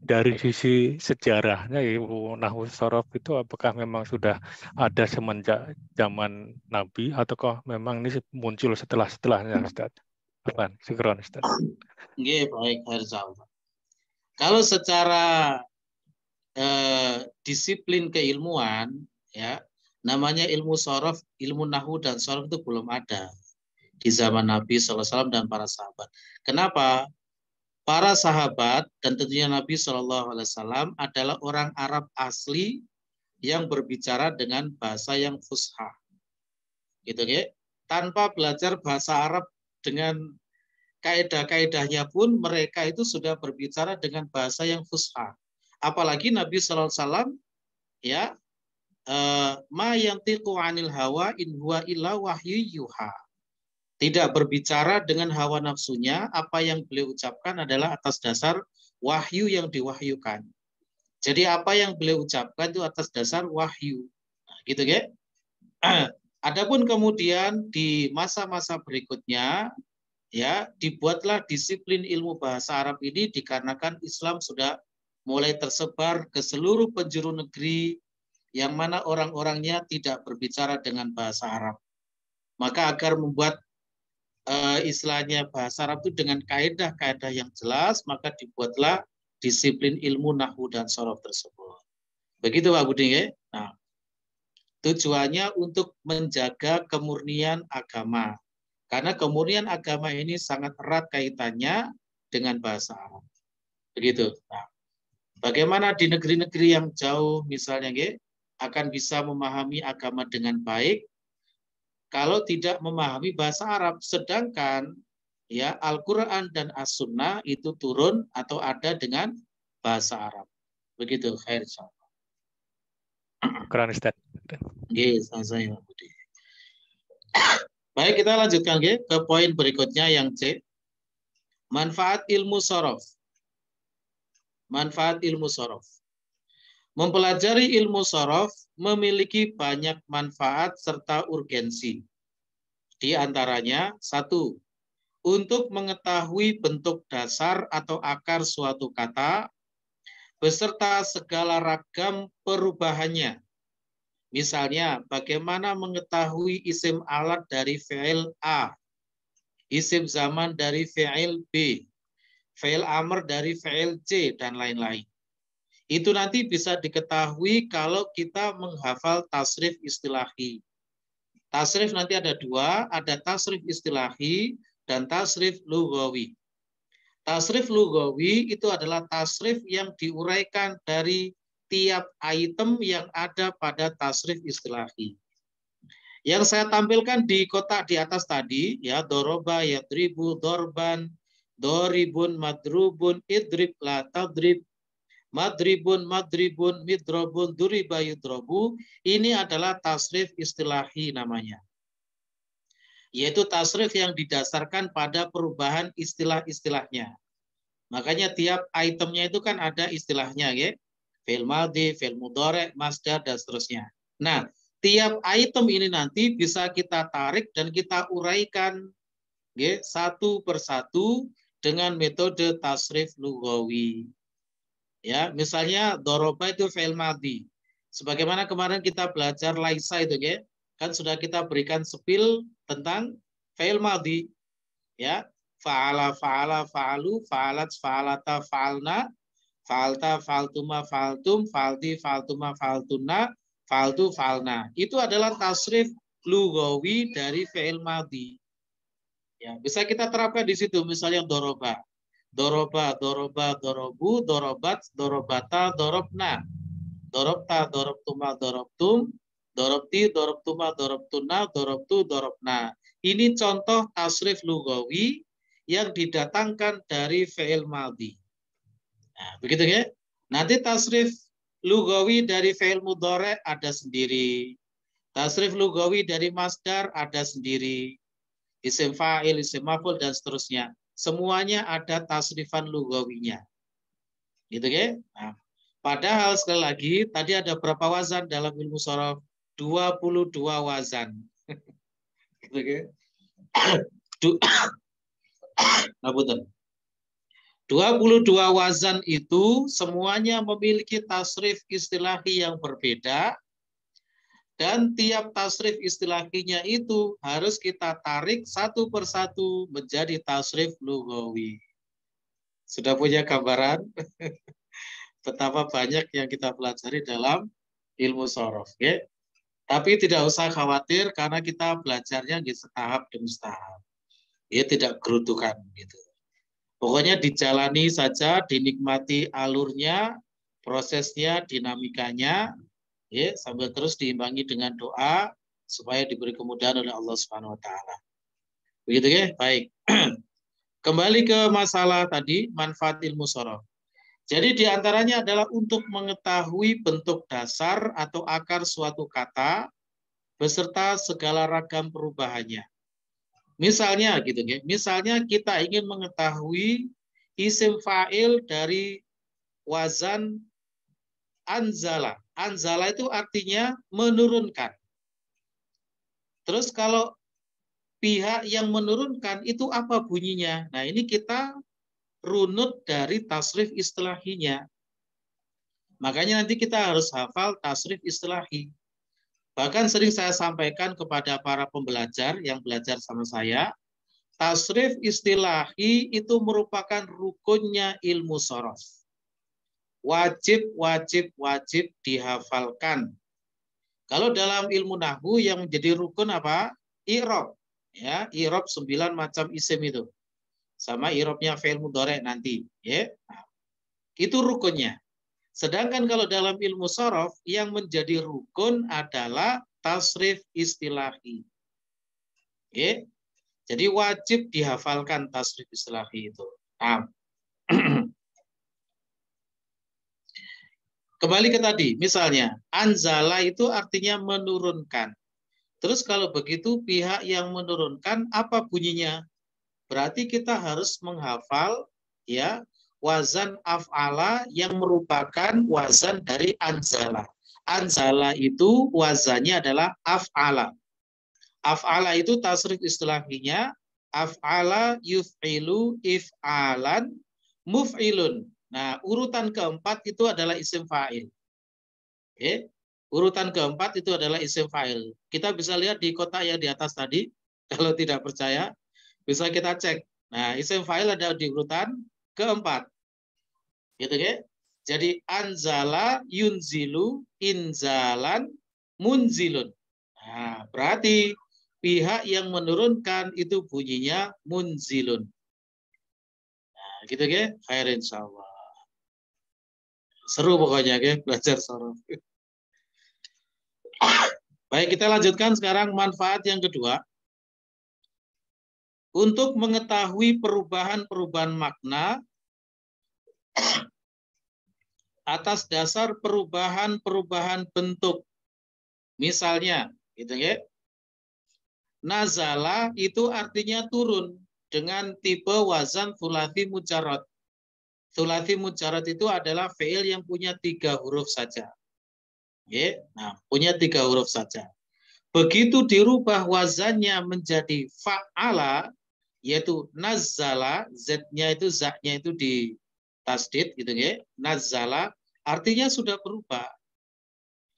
Dari sisi sejarahnya ilmu nahwu sorof itu apakah memang sudah ada semenjak zaman Nabi ataukah memang ini muncul setelahnya, Ustaz? Apaan? Syukron, Ustaz. Nggih, baik, Harzal. Kalau secara disiplin keilmuan, ya, namanya ilmu sorof, ilmu nahwu dan sorof itu belum ada di zaman Nabi SAW dan para sahabat. Kenapa? Para sahabat dan tentunya Nabi SAW adalah orang Arab asli yang berbicara dengan bahasa yang fusha, gitu ya. Tanpa belajar bahasa Arab dengan kaidah-kaidahnya pun mereka itu sudah berbicara dengan bahasa yang fusha. Apalagi Nabi SAW, ya, ma yantiqu 'anil hawa in huwa illa wahyu yuha. Tidak berbicara dengan hawa nafsunya, apa yang beliau ucapkan adalah atas dasar wahyu yang diwahyukan. Jadi apa yang beliau ucapkan itu atas dasar wahyu. Nah, gitu ya. Adapun kemudian di masa-masa berikutnya, ya, dibuatlah disiplin ilmu bahasa Arab ini dikarenakan Islam sudah mulai tersebar ke seluruh penjuru negeri yang mana orang-orangnya tidak berbicara dengan bahasa Arab. Maka agar membuat istilahnya bahasa Arab itu dengan kaidah-kaidah yang jelas, maka dibuatlah disiplin ilmu nahwu dan sorof tersebut. Begitu Pak Budi ya? Nah, tujuannya untuk menjaga kemurnian agama. Karena kemurnian agama ini sangat erat kaitannya dengan bahasa Arab. Begitu. Nah, bagaimana di negeri-negeri yang jauh misalnya akan bisa memahami agama dengan baik kalau tidak memahami bahasa Arab, sedangkan ya Al-Qur'an dan As-Sunnah itu turun atau ada dengan bahasa Arab. Begitu, khair insyaallah. Keren, Ustaz. Yes, saya Budi. Baik, kita lanjutkan ke poin berikutnya yang C. Manfaat ilmu sorof. Manfaat ilmu sorof. Mempelajari ilmu sorof memiliki banyak manfaat serta urgensi. Di antaranya, 1. Untuk mengetahui bentuk dasar atau akar suatu kata, beserta segala ragam perubahannya. Misalnya, bagaimana mengetahui isim alat dari fi'il A, isim zaman dari fi'il B, fi'il amr dari fi'il C, dan lain-lain. Itu nanti bisa diketahui kalau kita menghafal tasrif istilahi. Tasrif nanti ada 2, ada tasrif istilahi dan tasrif lughawi. Tasrif lughawi itu adalah tasrif yang diuraikan dari tiap item yang ada pada tasrif istilahi. Yang saya tampilkan di kotak di atas tadi, ya, doroba, yadribu, dorban, doribun, madrubun, idrib, la tadrib, madribun, madribun, midrobun, duriba, yudrobu, ini adalah tasrif istilahi namanya. Yaitu tasrif yang didasarkan pada perubahan istilah-istilahnya. Makanya tiap itemnya itu kan ada istilahnya, ya. Fi'il madhi, fi'il mudhari', masdar, dan seterusnya. Nah, tiap item ini nanti bisa kita tarik dan kita uraikan, ya, satu persatu dengan metode tasrif lughawi. Ya, misalnya doroba itu fi'il madhi. Sebagaimana kemarin kita belajar laisa itu, ya, kan sudah kita berikan sepil tentang fi'il madhi. Ya, fa'ala, fa'ala, fa'alu, fa'alat, fa'alata, fa'alna, fa'alta, fa'altuma, fa'altum, fa'alti, fa'altuma, fa'altuna, fa'altu, fa'alna. Itu adalah tasrif lughawi dari fi'il madhi. Ya, bisa kita terapkan di situ, misalnya doroba. Doroba, doroba, dorobu, dorobat, dorobata, dorobna. Dorobta, dorobtuma, dorobtum, dorobti, dorobtuma, dorobtuna, dorobtu, dorobna. Ini contoh tasrif lughawi yang didatangkan dari fi'il madhi. Nah, begitu ya. Nanti tasrif lughawi dari fi'il mudhari' ada sendiri. Tasrif lughawi dari masdar ada sendiri. Isim fa'il, isim maf'ul, dan seterusnya. Semuanya ada tasrifan lughawinya. Gitu ya. Nah, padahal sekali lagi tadi ada berapa wazan dalam ilmu sorof? 22 wazan. Gitu ya. 22 wazan itu semuanya memiliki tasrif istilahi yang berbeda, dan tiap tasrif istilahinya itu harus kita tarik satu persatu menjadi tasrif lughawi. Sudah punya gambaran betapa banyak yang kita pelajari dalam ilmu sorof, ya? Tapi tidak usah khawatir karena kita belajarnya di setahap demi setahap, ya, tidak gerutukan gitu. Pokoknya dijalani saja, dinikmati alurnya, prosesnya, dinamikanya, ya, sambil terus diimbangi dengan doa supaya diberi kemudahan oleh Allah Subhanahu wa taala. Begitu ya? Baik. Kembali ke masalah tadi, manfaat ilmu sorof. Jadi diantaranya adalah untuk mengetahui bentuk dasar atau akar suatu kata beserta segala ragam perubahannya. Misalnya gitu ya. Misalnya kita ingin mengetahui isim fa'il dari wazan anzala. Anzala itu artinya menurunkan. Terus kalau pihak yang menurunkan itu apa bunyinya? Nah, ini kita runut dari tasrif istilahinya. Makanya nanti kita harus hafal tasrif istilahi. Bahkan sering saya sampaikan kepada para pembelajar yang belajar sama saya, tasrif istilahi itu merupakan rukunnya ilmu sorof. Wajib dihafalkan. Kalau dalam ilmu nahwu yang menjadi rukun apa? I'rab. Ya, i'rab 9 macam isim itu. Sama i'rabnya fi'il mudhari nanti, ya. Nah, itu rukunnya. Sedangkan kalau dalam ilmu sorof yang menjadi rukun adalah tasrif istilahi. Ya. Jadi wajib dihafalkan tasrif istilahi itu. Nah. Kembali ke tadi, misalnya anzala itu artinya menurunkan. Terus kalau begitu pihak yang menurunkan apa bunyinya? Berarti kita harus menghafal, ya, wazan af'ala yang merupakan wazan dari anzala. Anzala itu wazannya adalah af'ala. Af'ala itu tasrif istilahinya af'ala yuf'ilu if'alan muf'ilun. Nah, urutan keempat itu adalah isim fa'il. Oke. Urutan keempat itu adalah isim fa'il. Kita bisa lihat di kotak yang di atas tadi. Kalau tidak percaya, bisa kita cek. Nah, isim fa'il ada di urutan keempat. Gitu ya. Jadi anzala yunzilu inzalan munzilun. Nah, berarti pihak yang menurunkan itu bunyinya munzilun. Nah, gitu ya. Khair insyaallah. Seru pokoknya ya belajar sorof. Baik, kita lanjutkan sekarang manfaat yang kedua. Untuk mengetahui perubahan-perubahan makna atas dasar perubahan-perubahan bentuk. Misalnya, gitu ya. Nazala itu artinya turun dengan tipe wazan thulathi mujarrad. Thulathi mujarrad itu adalah fi'il yang punya 3 huruf saja. Ya, nah, punya 3 huruf saja. Begitu dirubah wazannya menjadi fa'ala, yaitu nazzala, z-nya itu, za-nya itu di tasdid, gitu ya. Nazzala artinya sudah berubah.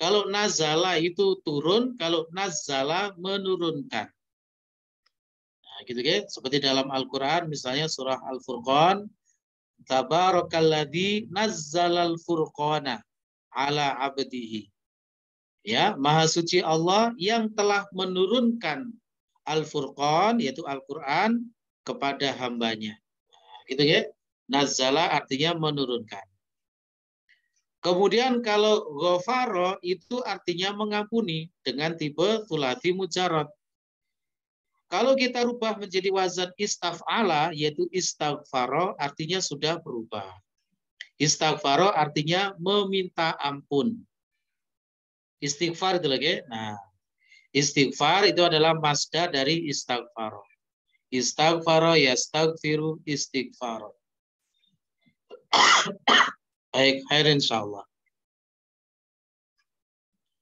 Kalau nazala itu turun, kalau nazzala menurunkan. Nah, gitu ya. Seperti dalam Al-Qur'an misalnya surah Al-Furqan, tabarakalladzi nazzalal furqana ala abdihi. Ya, Maha Suci Allah yang telah menurunkan Al-Furqan, yaitu Al-Quran, kepada hambanya. Nah, gitu ya. Nazzala artinya menurunkan. Kemudian kalau ghafaro itu artinya mengampuni dengan tipe thulathi mujarrad. Kalau kita rubah menjadi wazan istaf'ala, yaitu istaghfaro, artinya sudah berubah. Istaghfaro artinya meminta ampun. Istighfar itu lagi. Nah, istighfar itu adalah masdar dari istaghfaro. Istaghfaro yastaghfiru istighfaro. Baik, khair insyaallah.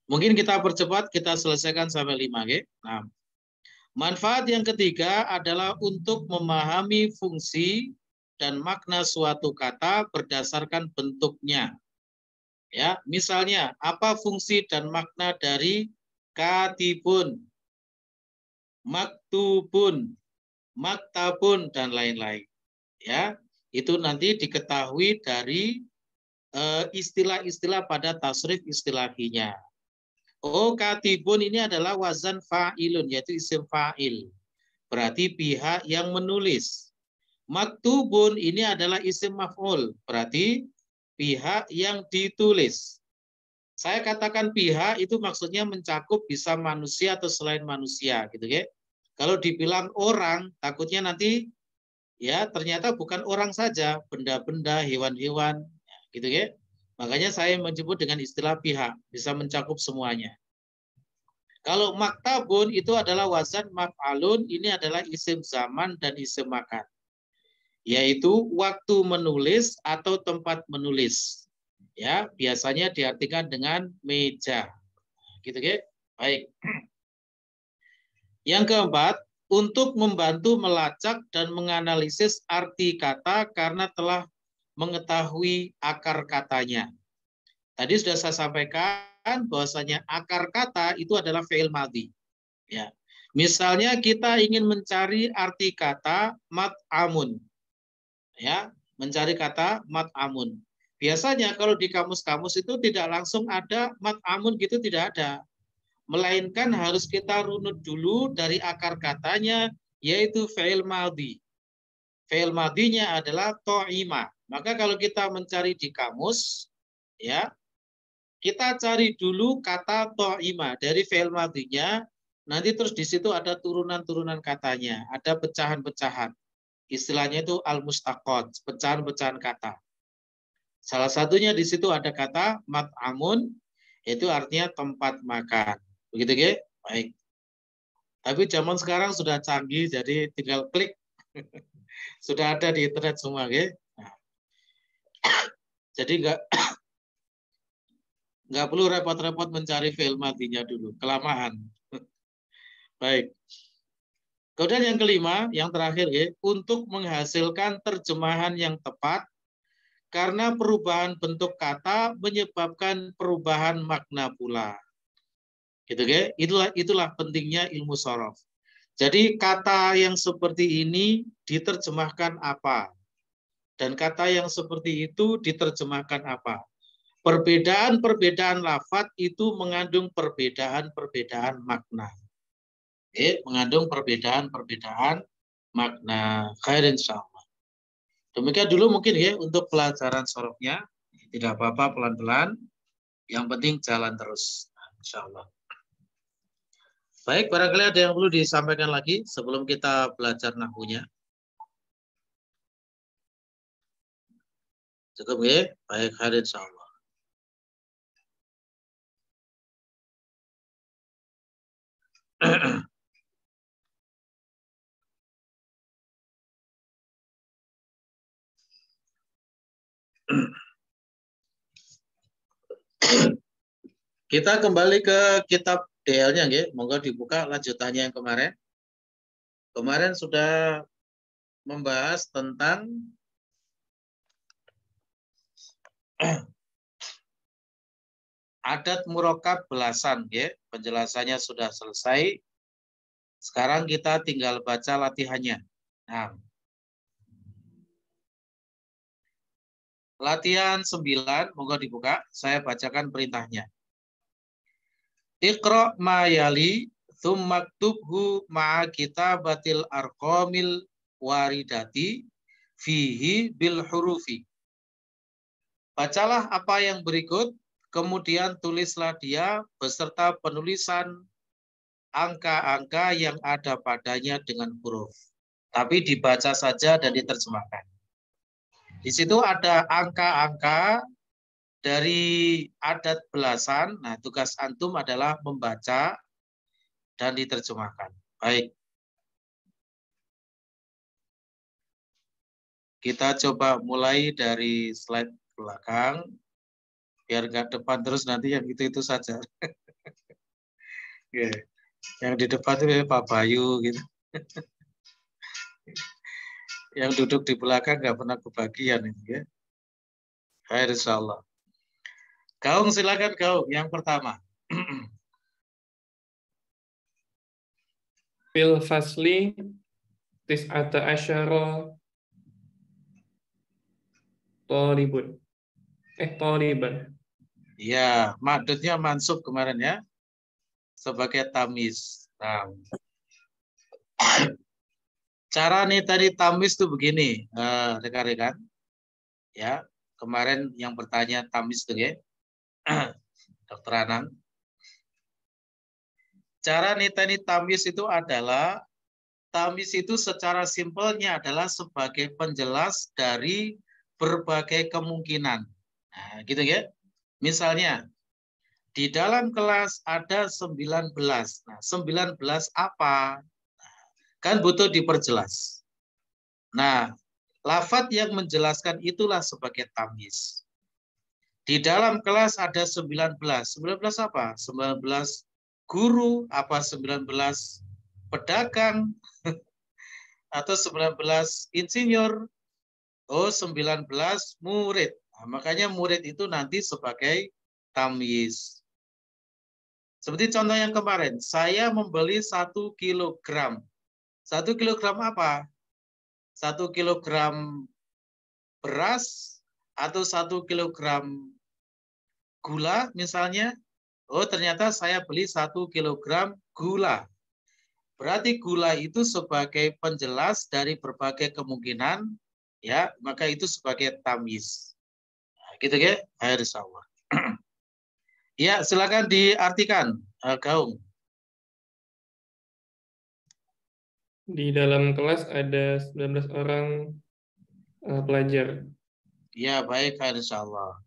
Mungkin kita percepat, kita selesaikan sampai 5, okay? Nah, Manfaat yang ketiga adalah untuk memahami fungsi dan makna suatu kata berdasarkan bentuknya. Ya, misalnya apa fungsi dan makna dari katibun, maktubun, maktabun dan lain-lain. Ya, itu nanti diketahui dari istilah-istilah pada tasrif istilahinya. Oh, katibun ini adalah wazan fa'ilun, yaitu isim fa'il. Berarti pihak yang menulis. Maktubun ini adalah isim maf'ul, berarti pihak yang ditulis. Saya katakan pihak itu maksudnya mencakup bisa manusia atau selain manusia, gitu ya. Kalau dibilang orang, takutnya nanti ya ternyata bukan orang saja, benda-benda, hewan-hewan, gitu ya. Makanya saya menyebut dengan istilah pihak, bisa mencakup semuanya. Kalau maktabun itu adalah wazan maf'alun, ini adalah isim zaman dan isim makan. Yaitu waktu menulis atau tempat menulis. Ya, biasanya diartikan dengan meja. Gitu ya. Baik. Yang keempat, untuk membantu melacak dan menganalisis arti kata karena telah mengetahui akar katanya. Tadi sudah saya sampaikan bahwasanya akar kata itu adalah fi'il madhi. Ya. Misalnya kita ingin mencari arti kata mat'amun. Ya, mencari kata mat'amun. Biasanya kalau di kamus-kamus itu tidak langsung ada mat'amun gitu, tidak ada. Melainkan harus kita runut dulu dari akar katanya, yaitu fi'il madhi. Fi'il madhinya adalah to'ima. Maka kalau kita mencari di kamus, ya, kita cari dulu kata to'ima dari fi'il madhinya, nanti terus di situ ada turunan-turunan katanya, ada pecahan-pecahan. Istilahnya itu al-mustaqot, pecahan-pecahan kata. Salah satunya di situ ada kata mat'amun, itu artinya tempat makan. Begitu ya? Baik. Tapi zaman sekarang sudah canggih, jadi tinggal klik. Sudah ada di internet semua, ya. Nah. Jadi nggak perlu repot-repot mencari fi'il madhinya dulu, kelamaan. Baik. Kemudian yang kelima, yang terakhir, ya, untuk menghasilkan terjemahan yang tepat, karena perubahan bentuk kata menyebabkan perubahan makna pula. Gitu, ya? Itulah pentingnya ilmu shorof. Jadi kata yang seperti ini diterjemahkan apa? Dan kata yang seperti itu diterjemahkan apa? Perbedaan-perbedaan lafadz itu mengandung perbedaan-perbedaan makna. Mengandung perbedaan-perbedaan makna. Khair insyaallah. Demikian dulu mungkin ya untuk pelajaran shorofnya. Tidak apa-apa, pelan-pelan. Yang penting jalan terus. Insyaallah. Baik, barangkali ada yang perlu disampaikan lagi sebelum kita belajar nahwunya. Cukup ya? Baik, khair insyaallah. Kita kembali ke kitab DL-nya, ya. Monggo dibuka lanjutannya yang kemarin. Kemarin sudah membahas tentang adat murokab belasan, ya. Penjelasannya sudah selesai. Sekarang kita tinggal baca latihannya. Nah, latihan 9, monggo dibuka. Saya bacakan perintahnya. Iqra' ma yali tsummaktubhu ma'a kitabatil arqamil waridati fihi bil hurufi. Bacalah apa yang berikut, kemudian tulislah dia beserta penulisan angka-angka yang ada padanya dengan huruf. Tapi dibaca saja dan diterjemahkan. Di situ ada angka-angka dari adat belasan. Nah, tugas antum adalah membaca dan diterjemahkan. Baik. Kita coba mulai dari slide belakang. Biar nggak depan terus nanti yang itu saja. Oke. Yang di depan itu Pak Bayu gitu. Yang duduk di belakang nggak pernah kebagian ini ya. Khair insyaallah. Gaung silakan Gaung yang pertama. Fil fasli tis'ata asyara thalibun. Thaliban. Ya, maksudnya mansub kemarin ya. Sebagai tamis. Nah. Cara nih tadi tamis itu begini, rekan-rekan. Ya, kemarin yang bertanya tamis tuh ya. Dokter Anang. Cara nitani tamis itu adalah, tamis itu secara simpelnya adalah sebagai penjelas dari berbagai kemungkinan. Nah, gitu ya. Misalnya, di dalam kelas ada 19. Nah, 19 apa? Kan butuh diperjelas. Nah, lafadz yang menjelaskan itulah sebagai tamis. Di dalam kelas ada 19. 19 apa? 19 guru, apa 19 pedagang, atau 19 insinyur, oh 19 murid. Nah, makanya murid itu nanti sebagai tamyiz. Seperti contoh yang kemarin, saya membeli 1 kilogram. 1 kilogram apa? 1 kilogram beras atau 1 kilogram gula misalnya. Oh, ternyata saya beli 1 kilogram gula. Berarti gula itu sebagai penjelas dari berbagai kemungkinan, ya, maka itu sebagai tamyiz. Nah, gitu ya, air sawah. Ya, silakan diartikan, Gaung. Di dalam kelas ada 19 orang pelajar. Ya, baik, air sawah.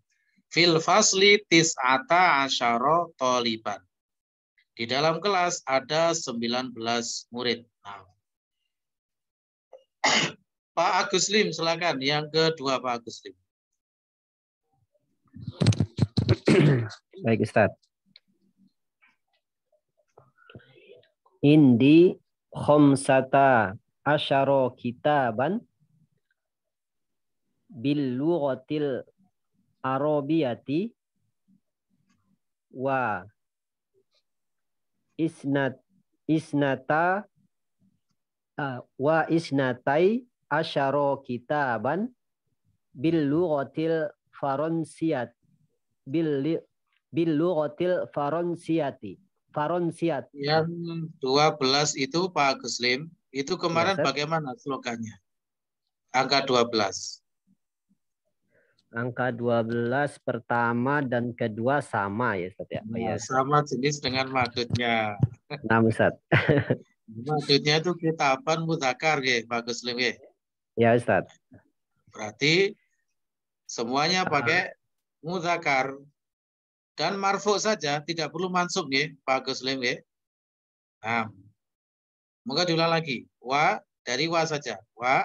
Fil fasli tis'ata asyara thaliban. Di dalam kelas ada 19 murid. Nah. Pak Agus Lim, silakan. Yang kedua, Pak Agus Lim. Baik, Ustaz. Indi khamsata asyara kitaban bil lughatil arabiyati wa isnatai asyara kitaban bil lughatil faransiyat bil lughatil faransiyati. Yang 12 itu Pak Agus Lim, itu kemarin ya, bagaimana slogannya? Angka 12. Angka 12 pertama dan kedua sama ya, Ustaz ya. Nah, sama jenis dengan madudnya. Nah, Ustaz. Madudnya itu kitaban mudzakkar ya, Pak Agus Lim ya. Ya, Ustaz. Berarti semuanya pakai mudzakkar. Dan marfu saja, tidak perlu mansub ya, Pak Agus Lim ya. Nah, moga diulang lagi. Wa, dari wa saja. Wa.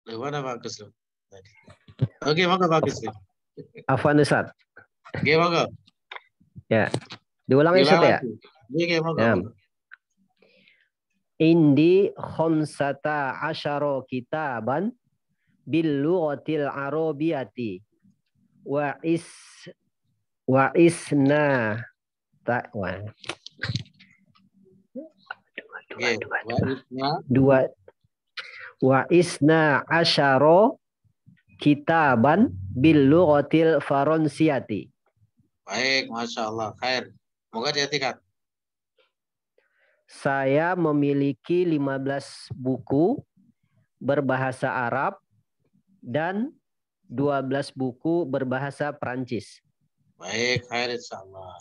Mana Pak Agus Lim? Oke, monggo Pak Agus Lim. Afwan, Ustaz. Oke, monggo. Ya. Diulang Ustaz ya. Oke, monggo. Indi khamsata asyara kitaban bil lughatil arabiyati wa isna wa isna asyara kitaban bil lughatil faransiyati. Baik, Masya Allah. Khair. Moga diartikan. Saya memiliki 15 buku berbahasa Arab dan 12 buku berbahasa Prancis. Baik, khair insyaallah.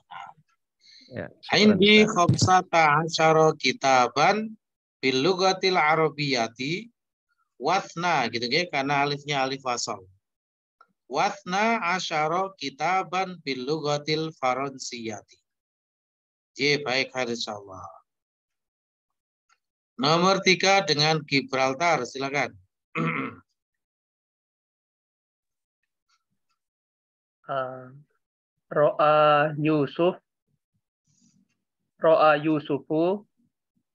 Ya, Indi khamsata asyara kitaban bil lughatil arabiyyati wathna gitu ya, karena alifnya alif wasal. Wathna asyara kitaban bil lughatil faransiyati. Ye, baik, khair insyaallah. Nomor 3 dengan Gibraltar, silakan. Ro'a Yusuf. Ro'a Yusufu.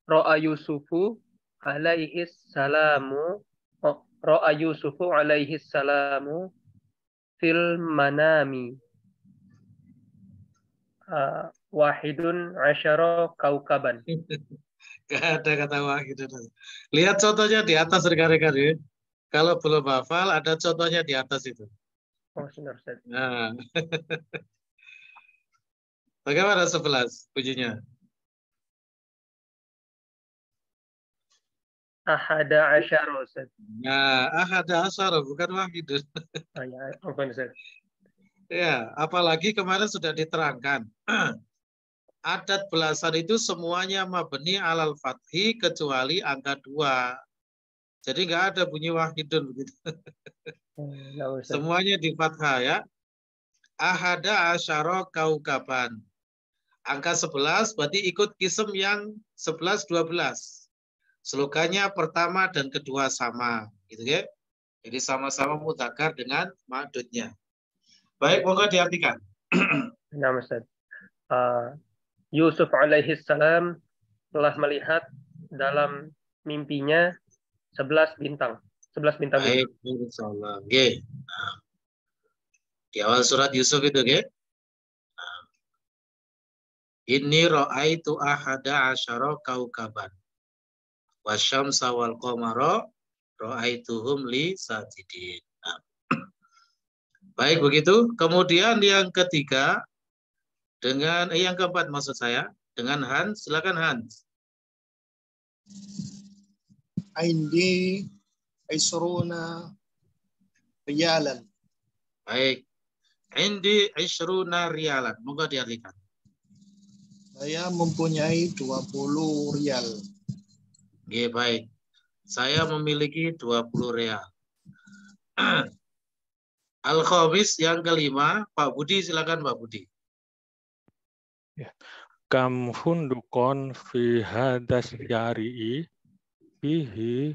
Ro'a Yusufu alaihi salamu. Ro'a Yusufu alaihi salamu fil manami. Wahidun asyara kaukaban. Gak ada kata wahid. Lihat contohnya di atas rekan-rekan ya. Kalau belum hafal, ada contohnya di atas itu. Oh, benar, Ustaz. Nah. Bagaimana 11 bunyinya? Ahada asyara, Ustaz. Nah, ahada asyara bukan wahid. Ya, apa Ustaz? Ya, apalagi kemarin sudah diterangkan. Adat belasan itu semuanya mabni alal fathi kecuali angka 2. Jadi nggak ada bunyi wahidun begitu. Semuanya di fathah ya. Ahada asyara kaukaban. Angka 11 berarti ikut kisem yang 11 12. Slogannya pertama dan kedua sama, gitu ya. Jadi sama-sama mudzakkar dengan ma'dudnya. Baik, monggo diartikan. Nah, Ustaz. Yusuf alaihi salam telah melihat dalam mimpinya 11 bintang. 11 bintang. Baik, insyaallah. Nggih. Nah, di awal surat Yusuf itu, nggih. Nah, inni ra'aitu ahada asyara kaukaban. Wasyamsa wal qamara ra'aituhum li sajidin. Nah. Baik begitu. Kemudian yang ketiga dengan yang keempat maksud saya dengan Hans, silakan Hans. Indi isruna riyalan. Baik. Indi isruna riyalan. Moga diartikan. Saya mempunyai 20 rial. Oke, baik. Saya memiliki 20 real. Al-Khamis yang kelima, Pak Budi, silakan Pak Budi. Ya. Kam hundukon fi hadas syari'i fihi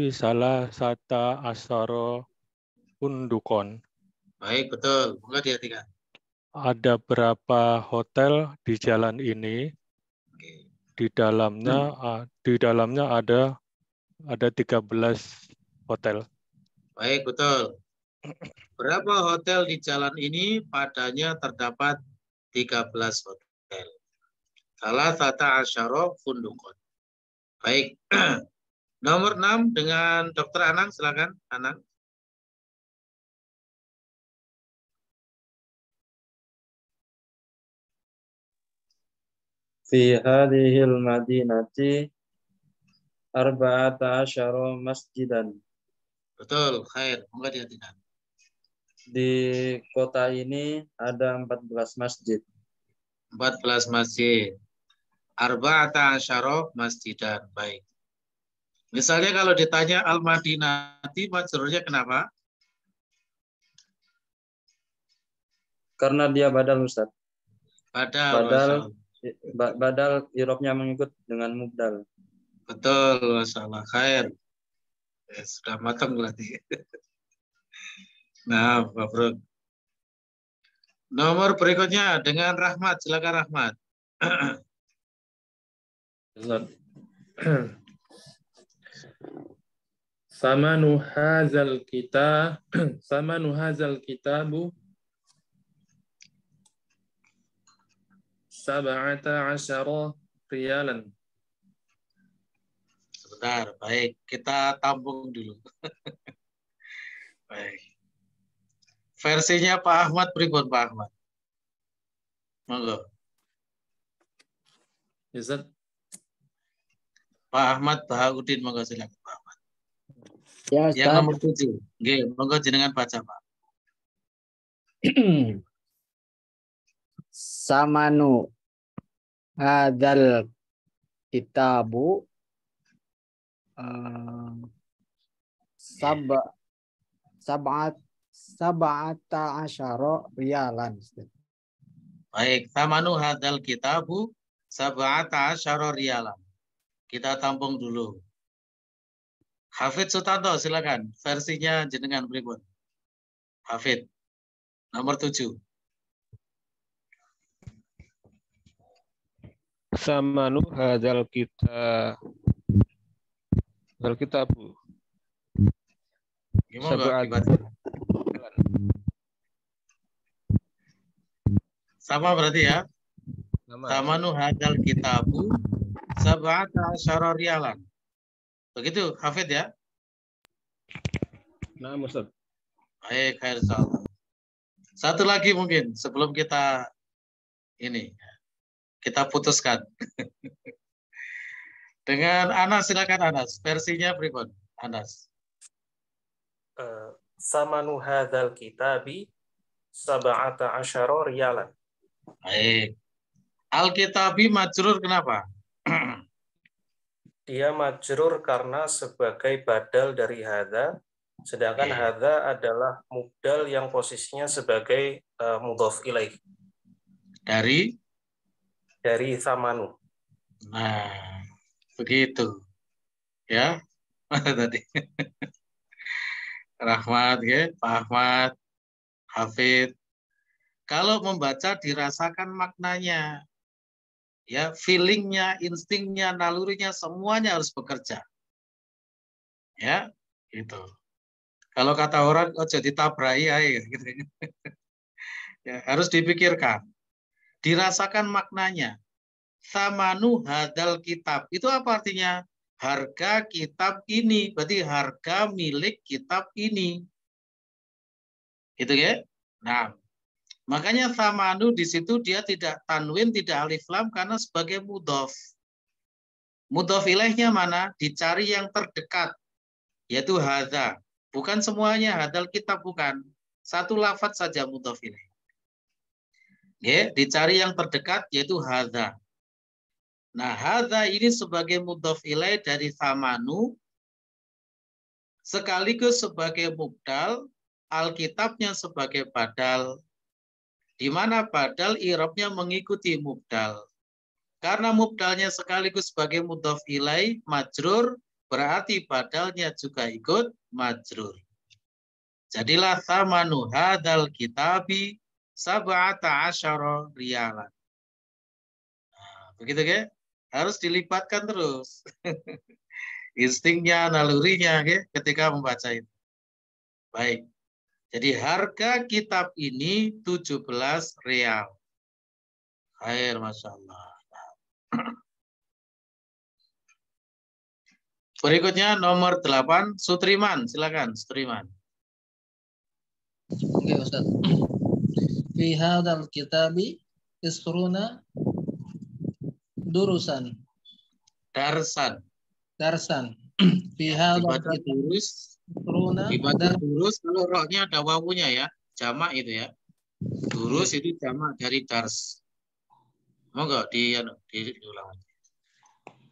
salah sata asaro hundukon. Baik, betul. Moga diartikan. Ada berapa hotel di jalan ini? Oke. Di dalamnya ada 13 hotel. Baik, betul. Berapa hotel di jalan ini? Padanya terdapat 13 hotel. Salah sata asyara fundukon. Baik. Nomor 6 dengan Dr. Anang, silakan Anang. Fi hadhil madinati arba'ata asyara masjidan. Betul, khair. Moga diartikan. Di kota ini ada 14 masjid. 14 masjid. Arba'ata asyara masjidan. Baik. Misalnya kalau ditanya Al-Madinati, majrurnya kenapa? Karena dia badal, Ustaz. Badal. Badal irobnya mengikut dengan mubdal. Betul, masalah khair. Ya, sudah matang berarti. Nah, Pak Bro. Nomor berikutnya dengan Rahmat, silakan Rahmat. Samanu hazal kitabu sab'ata asyara riyalan. Sebentar, baik. Kita tampung dulu. Baik. Versinya Pak Ahmad, pripun Pak Ahmad? Monggo. Ustaz. Pak Ahmad Bahaudin, monggo silakan Pak Ahmad. Ya, Ustaz. Yang nomor 7. Nggih, monggo jenengan baca, Pak. Samanu hadzal kitabu sab'ata asyara riyalan. Baik, tamanu hadzal kitabu sab'ata asyara riyalan. Kita tampung dulu. Hafid Sutanto, silakan. Versinya jenengan pripun? Hafid. Nomor 7. Samanu hadzal kitabu. Gimana dibaca? Sama berarti ya. Samanu hadzal kitabu sab'ata asyara riyalan. Begitu, Hafid ya? Nah, Ustaz. Baik, khair insyaallah. Satu lagi mungkin sebelum kita putuskan. Dengan Anas, silakan Anas. Versinya pripun? Anas. Samanu hadzal kitabi sab'ata asyara riyalan. Baik. Al-Kitabi majrur kenapa? Dia majrur karena sebagai badal dari hadza, sedangkan hadza adalah mubdal yang posisinya sebagai mudhof ilaih. Dari samanu. Nah, begitu. Ya. Tadi. Rahmat ya, Pak Ahmad, Hafid. Kalau membaca dirasakan maknanya. Ya, feelingnya, instingnya, nalurinya, semuanya harus bekerja. Ya, gitu. Kalau kata orang, ojo ditabrai aja, gitu. Ya, harus dipikirkan. Dirasakan maknanya. Samanu hadal kitab. Itu apa artinya? Harga kitab ini. Berarti harga milik kitab ini. Gitu ya? Nah, makanya samanu di situ dia tidak tanwin, tidak alif lam karena sebagai mudhof. Mudhof ilaihnya mana? Dicari yang terdekat, yaitu hadza. Bukan semuanya hadal kitab, bukan. Satu lafaz saja mudhof ilaih. Ya, dicari yang terdekat yaitu hadza. Nah, hadza ini sebagai mudhof ilaih dari samanu sekaligus sebagai mubdal, alkitabnya sebagai badal. Di mana badal i'rabnya mengikuti mubdal. Karena mubdalnya sekaligus sebagai mudhof ilaih majrur, berarti badalnya juga ikut majrur. Jadilah thamanu hadzal kitabi sab'ata asyara riyalan. Nah, begitu ya? Harus dilibatkan terus. Instingnya, nalurinya ya, ketika membaca itu. Baik. Jadi harga kitab ini 17 real. Khair, Masya Allah. Berikutnya nomor 8, Sutriman. Silakan, Sutriman. Oke, Ustaz. Fi hadzal kitabi isruna durusan. Darsan. Fi hadzal kitabi isruna durus kalau rohnya ada wawunya ya, jamak itu ya. Durus itu jamak dari dars. Mau enggak diulang?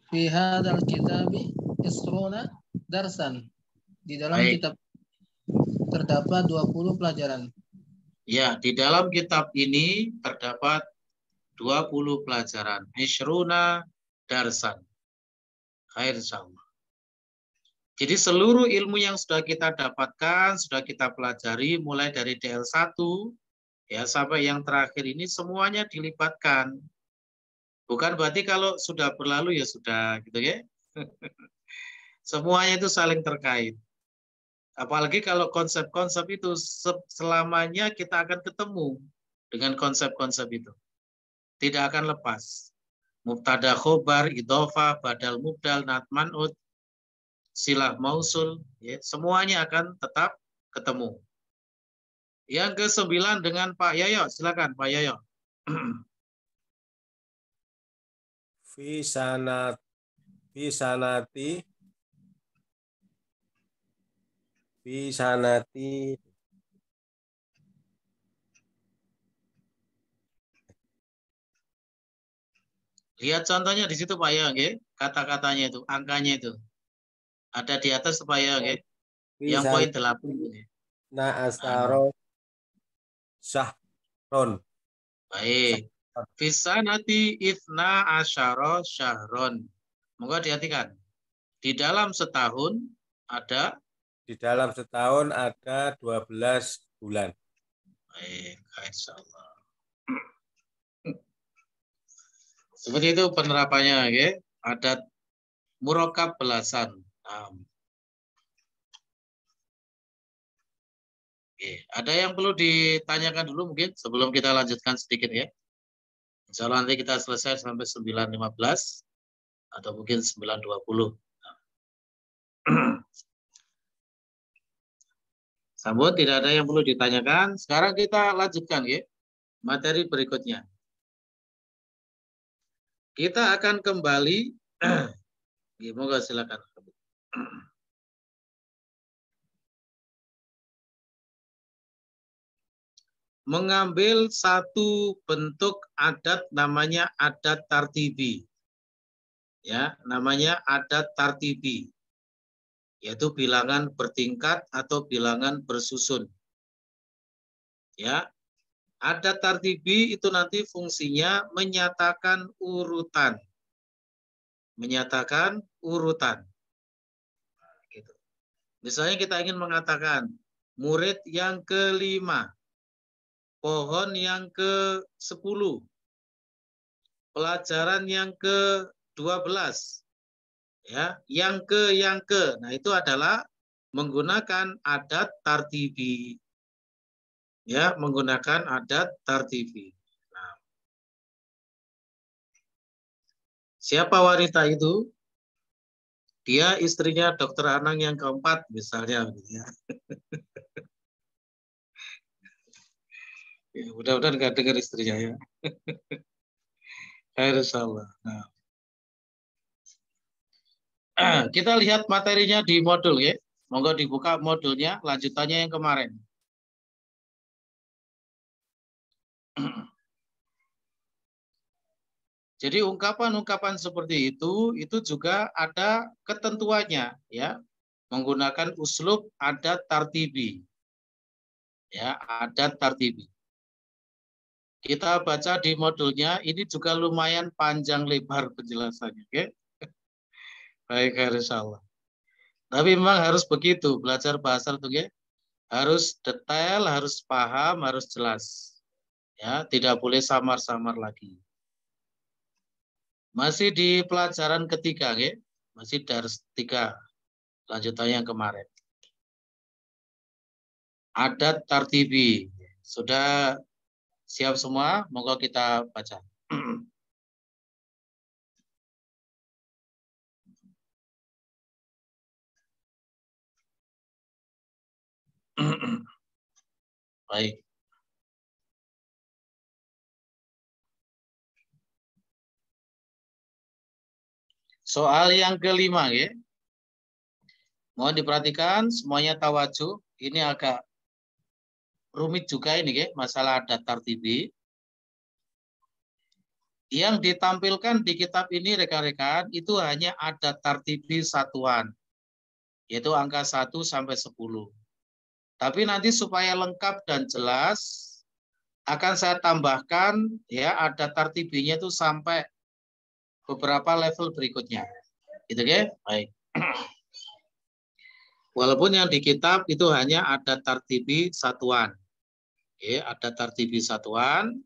Fi hadzal kitabi isruna darsan. Di dalam kitab terdapat 20 pelajaran. Ya, di dalam kitab ini terdapat 20 pelajaran. Isruna darsan. Khair insyaallah. Jadi seluruh ilmu yang sudah kita dapatkan, sudah kita pelajari mulai dari DL1 ya sampai yang terakhir ini semuanya dilibatkan. Bukan berarti kalau sudah berlalu ya sudah gitu ya. Semuanya itu saling terkait. Apalagi kalau konsep-konsep itu selamanya kita akan ketemu dengan konsep-konsep itu. Tidak akan lepas. Mubtada khobar, idhofah, badal mubdal, nat man'ud, silah mausul, ya, semuanya akan tetap ketemu. Yang ke-9 dengan Pak Yayo, silakan Pak Yayo. Fi sanati Lihat contohnya di situ Pak Yayo, okay? Kata-katanya itu, angkanya itu. Ada di atas Pak Yayo, okay? Yang poin 8 ini. Na asaro syahron. Baik. Fisanati ifna asyara syahron. Moga diartikan. Di dalam setahun ada 12 bulan. Baik, insyaallah. Seperti itu penerapannya, okay? Adat murokab belasan. Oke, ada yang perlu ditanyakan dulu mungkin sebelum kita lanjutkan sedikit ya. Insya Allah nanti kita selesai sampai 9.15 atau mungkin 9.20. Sambut, tidak ada yang perlu ditanyakan. Sekarang kita lanjutkan ya materi berikutnya. Kita akan kembali. Moga silakan. Mengambil satu bentuk adat namanya adat tartibi. Ya, namanya adat tartibi. Yaitu bilangan bertingkat atau bilangan bersusun. Ya. Adat tartibi itu nanti fungsinya menyatakan urutan. Menyatakan urutan. Gitu. Misalnya kita ingin mengatakan murid yang ke-5. Pohon yang ke-10, pelajaran yang ke-12, ya, yang ke. Nah, itu adalah menggunakan adat tartibi. Ya, menggunakan adat tartibi. Nah, siapa wanita itu? Dia istrinya Dokter Anang yang ke-4, misalnya. Ya. Ya, mudah-mudahan nggak dengar istrinya ya. Insyaallah. Nah. Kita lihat materinya di modul ya. Monggo dibuka modulnya, lanjutannya yang kemarin. Jadi ungkapan-ungkapan seperti itu juga ada ketentuannya ya. Menggunakan uslub adat tartibi. Ya, adat tartibi. Kita baca di modulnya, ini juga lumayan panjang lebar penjelasannya. Okay? Baik, insyaallah. Tapi memang harus begitu, belajar bahasa itu ya. Harus detail, harus paham, harus jelas. Ya, tidak boleh samar-samar lagi. Masih di pelajaran ketiga, ya. Masih dars 3. Lanjutannya yang kemarin. Adat tartibi. Sudah siap semua? Monggo kita baca. Baik. Soal yang kelima, ya. Mohon diperhatikan, semuanya tawajuh. Ini agak rumit juga ini, ya, masalah adat tartibi. Yang ditampilkan di kitab ini, rekan-rekan, itu hanya adat tartibi satuan, yaitu angka 1 sampai 10. Tapi nanti supaya lengkap dan jelas, akan saya tambahkan ya adat tartibinya itu sampai beberapa level berikutnya. Gitu ya? Baik. Walaupun yang di kitab itu hanya adat tartibi satuan. Ya, adat tartibi satuan,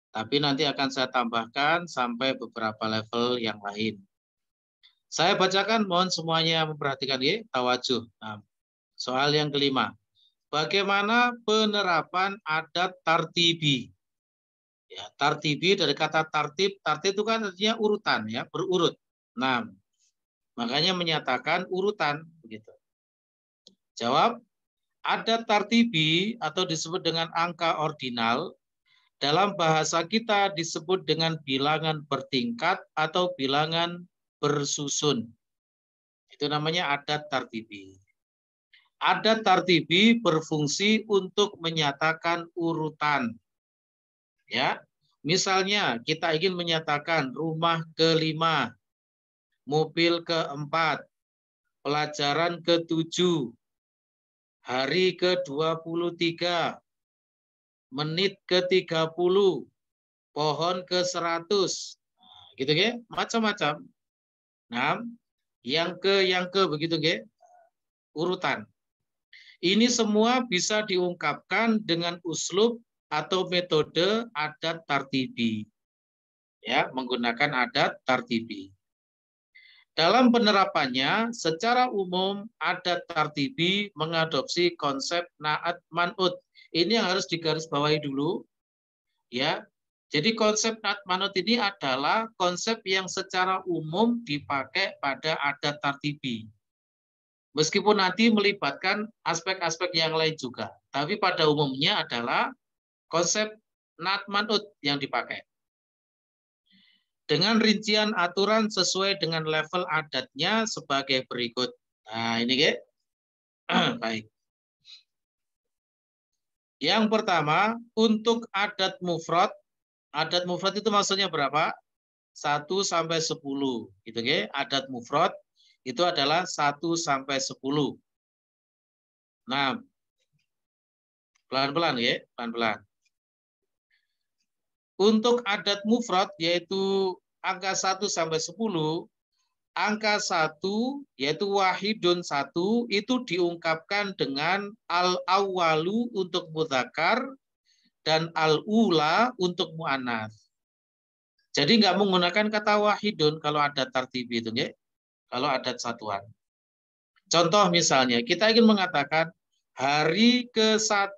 tapi nanti akan saya tambahkan sampai beberapa level yang lain. Saya bacakan, mohon semuanya memperhatikan ya, tawajuh. Nah, soal yang kelima. Bagaimana penerapan adat tartibi? Ya, tartibi dari kata tartib. Tartib itu kan artinya urutan, ya, berurut. Nah, makanya menyatakan urutan, begitu. Jawab, adat tartibi atau disebut dengan angka ordinal dalam bahasa kita disebut dengan bilangan bertingkat atau bilangan bersusun. Itu namanya adat tartibi. Adat tartibi berfungsi untuk menyatakan urutan. Ya, misalnya kita ingin menyatakan rumah ke-5, mobil ke-4, pelajaran ke-7, hari ke-23, menit ke-30, pohon ke-100. Gitu ya, macam-macam. Nah, yang ke begitu ya, urutan. Ini semua bisa diungkapkan dengan uslub atau metode adat tartibi. Ya, menggunakan adat tartibi. Dalam penerapannya, secara umum adat tartibi mengadopsi konsep na'at man'ut. Ini yang harus digarisbawahi dulu. Ya, jadi konsep na'at man'ut ini adalah konsep yang secara umum dipakai pada adat tartibi. Meskipun nanti melibatkan aspek-aspek yang lain juga. Tapi pada umumnya adalah konsep na'at man'ut yang dipakai. Dengan rincian aturan sesuai dengan level adatnya sebagai berikut. Nah, ini Ge. Baik. Yang pertama, untuk adat mufrad itu maksudnya berapa? 1 sampai 10. Gitu Ge. Adat mufrad itu adalah 1 sampai 10. Nah, pelan-pelan Ge, pelan-pelan. Untuk adat mufrad yaitu angka 1 sampai 10, angka 1 yaitu wahidun 1 itu diungkapkan dengan al-awwalu untuk mudzakkar dan al-ula untuk muannats. Jadi nggak menggunakan kata wahidun kalau adat tartibi itu, ya. Kalau adat satuan. Contoh misalnya, kita ingin mengatakan hari ke-1.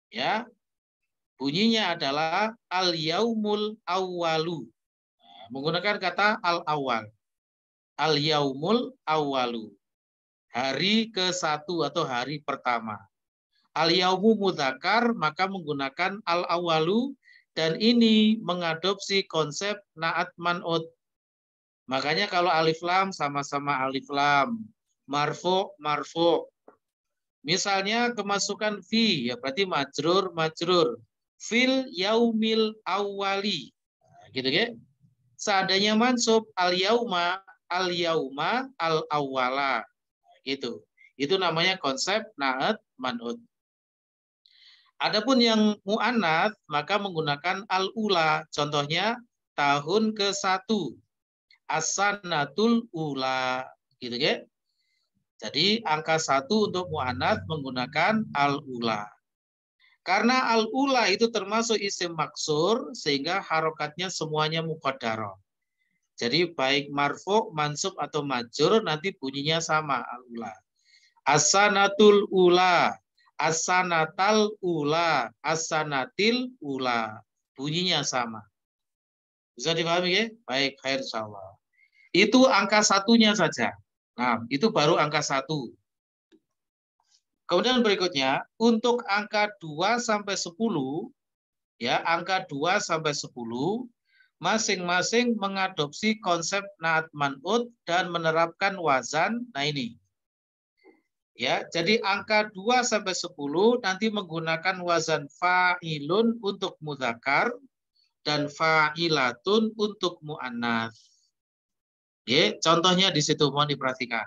Ya. Bunyinya adalah al-yaumul awwalu. Nah, menggunakan kata al-awwal. Al-yaumul awwalu. Hari ke-1 atau hari pertama. Al-yaumu mudzakkar, maka menggunakan al-awwalu, dan ini mengadopsi konsep na'at man'ut. Makanya kalau alif lam sama-sama alif lam. Marfu, marfu. Misalnya kemasukan fi, ya berarti majrur, majrur. Fil yaumil awwali. Nah, gitu ya. Seandainya mansub al-yauma, al-yauma al-awwala. Nah, gitu. Itu namanya konsep na'at man'ut. Adapun yang mu'annats maka menggunakan al-ula. Contohnya tahun ke-1. As-sanatul ula. Gitu ya. Jadi angka 1 untuk mu'annats menggunakan al-ula. Karena al-ula itu termasuk isim maksur, sehingga harokatnya semuanya muqaddarah. Jadi baik marfu, mansub atau majrur nanti bunyinya sama al-ula. As-sanatul ula, as-sanatal ula, as-sanatil ula. Bunyinya sama. Bisa dipahami ya? Baik, khair insyaallah. Itu angka satunya saja. Nah, itu baru angka 1. Kemudian berikutnya, untuk angka 2 sampai 10, ya, angka 2 sampai 10, masing-masing mengadopsi konsep na'at man'ut dan menerapkan wazan. Nah ini. Ya, jadi angka 2 sampai 10 nanti menggunakan wazan fa'ilun untuk mudzakkar dan fa'ilatun untuk mu'annats. Ya, contohnya di situ mohon diperhatikan.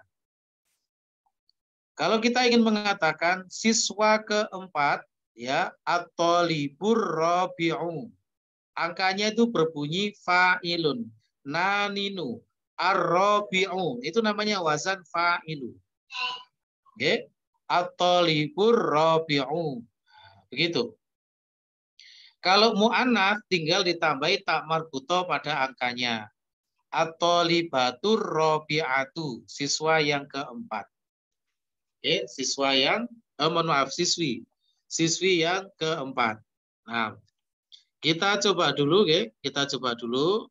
Kalau kita ingin mengatakan siswa keempat, ya, at-talibur rabi'u. Angkanya itu berbunyi fa'ilun, naninu, ar-rabi'u. Itu namanya wazan fa'ilu. Oke, at-talibur rabi'u. Begitu. Kalau mu'annats tinggal ditambahi tak marbuto pada angkanya. At-talibatur rabi'atu, siswa yang keempat. Oke, siswa yang siswi yang keempat. Nah, kita coba dulu, oke? Kita coba dulu.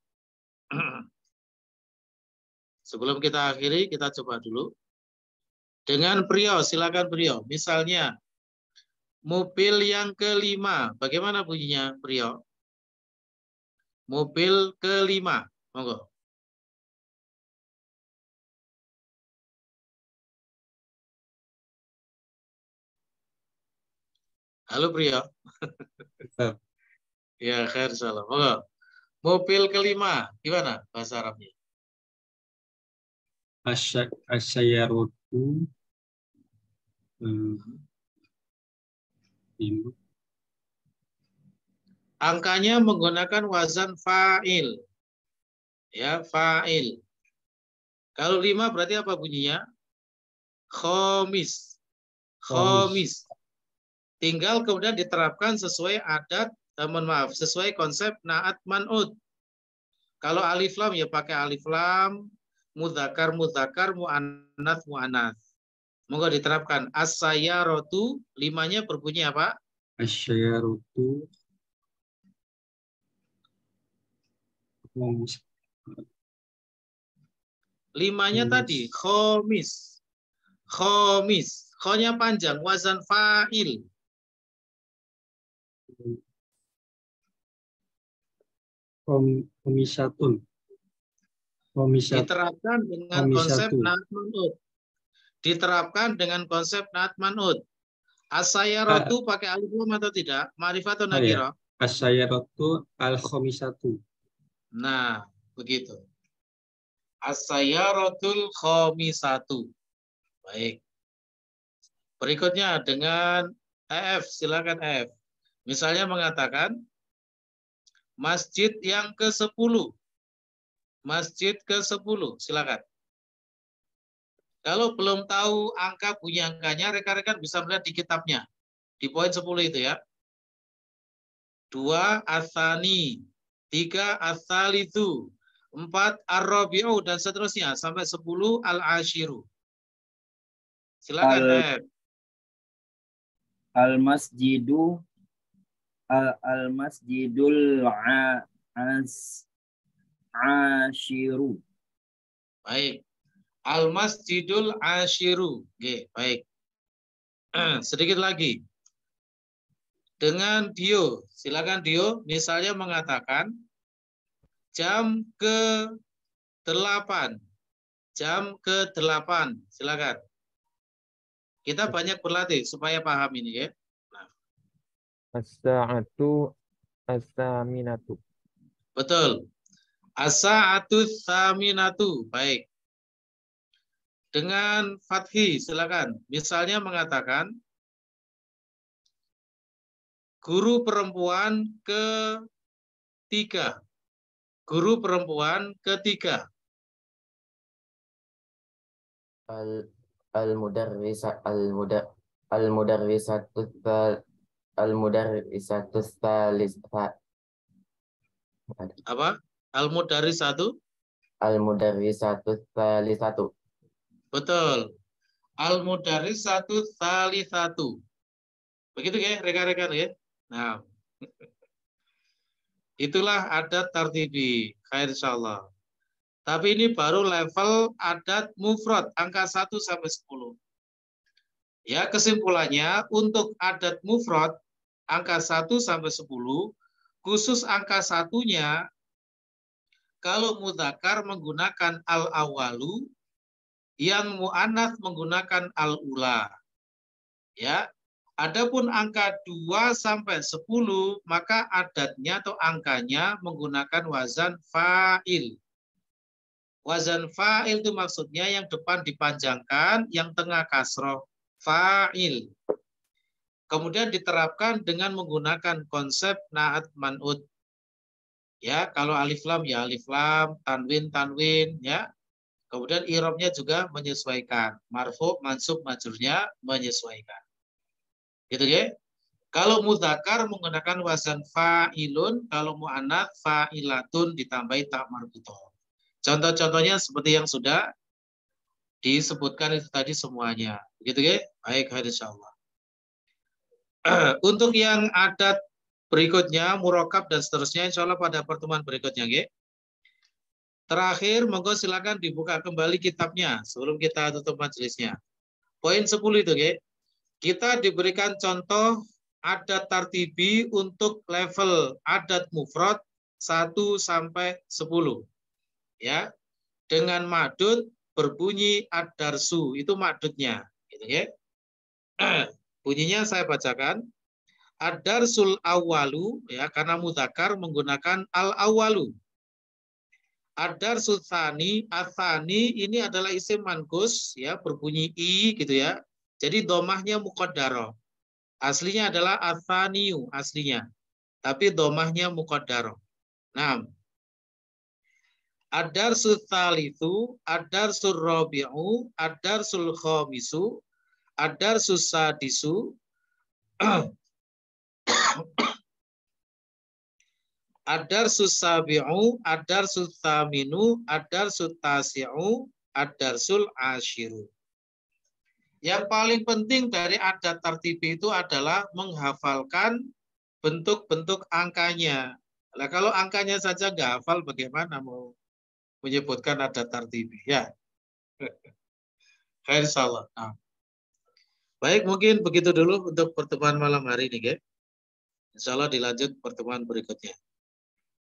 Sebelum kita akhiri, kita coba dulu. Dengan Priyo, silakan Priyo. Misalnya, mobil yang kelima, bagaimana bunyinya Priyo? Mobil kelima, monggo. Halo Priyo. Ya, khair salam. Monggo. Mobil kelima, gimana bahasa Arabnya? Asyayarotu Angkanya menggunakan wazan fa'il. Ya, fa'il. Kalau 5 berarti apa bunyinya? Khomis. Khomis. Tinggal kemudian diterapkan sesuai adat, sesuai konsep na'at man'ut. Kalau alif lam ya pakai alif lam, mudzakkar mudzakkar, muannats muannats. Moga diterapkan. As-sayyaratu, limanya berbunyi apa? Asyaratu. Limanya tadi khomis. Khomis. Kho-nya panjang, wazan fa'il. Khomisatun. Diterapkan dengan konsep naat man'ud. Diterapkan dengan konsep naat man'ud. As-sayyaratu pakai alif lam atau tidak? Ma'rifah atau nakirah? As-sayyaratu al-khomisatu. Nah, begitu. As-sayyaratul khomisatu. Baik. Berikutnya dengan EF, silakan EF. Misalnya mengatakan masjid yang ke-10. Masjid ke-10, silakan. Kalau belum tahu angka bunyi angkanya, rekan-rekan bisa melihat di kitabnya. Di poin 10 itu ya. 2 as-tsani, 3 as-tsalitsu, 4 ar-rabi'u dan seterusnya sampai 10 al-ashiru. Silakan EF. Al-masjidul ashiru. Baik. Al-masjidul ashiru. Oke, baik. Sedikit lagi. Dengan Dio, silakan Dio, misalnya mengatakan jam ke-8. Jam ke-8, silakan. Kita banyak berlatih supaya paham ini ya. Nah. As-sa'atu as-saminatu. Betul. As-sa'atu saminatu. Baik. Dengan fathi, silakan. Misalnya mengatakan guru perempuan ke-3. Guru perempuan ke-3. Al-mudarrisatu tsalisah. Apa? Al-mudarrisatu? Al-mudarrisatu tsalisatu. Betul. Al-mudarrisatu tsalisatu. Begitu ya, rekan-rekan ya. Nah. Itulah adat tartibi. Khair insyaallah. Tapi ini baru level adat mufrad, angka 1 sampai 10. Ya, kesimpulannya untuk adat mufrad, angka 1 sampai 10, khusus angka 1-nya, kalau mudzakkar menggunakan al-awalu, yang mu'annats menggunakan al-ula. Ya, adapun angka 2 sampai 10, maka adatnya atau angkanya menggunakan wazan fa'il. Wazan fa'il itu maksudnya yang depan dipanjangkan, yang tengah kasroh. Fa'il. Kemudian diterapkan dengan menggunakan konsep naat man'ud. Ya, kalau alif lam ya alif lam, tanwin tanwin ya. Kemudian i'rabnya juga menyesuaikan. Marfu, mansub, majrurnya menyesuaikan. Gitu ya. Kalau mudzakkar menggunakan wazan fa'ilun, kalau mu'annats fa'ilatun ditambahi ta marbutah. Contoh-contohnya seperti yang sudah disebutkan itu tadi semuanya. Begitu ya? Baik, insyaallah. Untuk yang adat berikutnya, murakab dan seterusnya, insya Allah pada pertemuan berikutnya. Ya. Terakhir, monggo silakan dibuka kembali kitabnya sebelum kita tutup majelisnya. Poin 10 itu, ya. Kita diberikan contoh adat tartibi untuk level adat mufrad 1 sampai 10. Ya, dengan madud berbunyi ad-darsu, itu madudnya, gitu ya. Bunyinya saya bacakan. Ad-darsul awalu, ya, karena mudzakkar menggunakan al-awalu. Ad-darsul tsani, ats-tsani ini adalah isim manqus, ya, berbunyi i, gitu ya. Jadi domahnya muqaddarah. Aslinya adalah ats-tsaniyu, aslinya. Tapi domahnya muqaddarah. Nah, ad-darsul tsalitsu, ad-darsul rabi'u, ad-darsul khamisu, ad-darsul sadisu, ad-darsus sabi'u, ad-darsus tsaminu, ad-darsus tasi'u, ad-darsul asyiru. Yang paling penting dari adat tartibi itu adalah menghafalkan bentuk-bentuk angkanya. Nah, kalau angkanya saja nggak hafal, bagaimana mau menyebutkan adat tartibi? Ya. Khair insyaallah. Nah. Baik, mungkin begitu dulu untuk pertemuan malam hari ini, guys. Insya Allah dilanjut pertemuan berikutnya.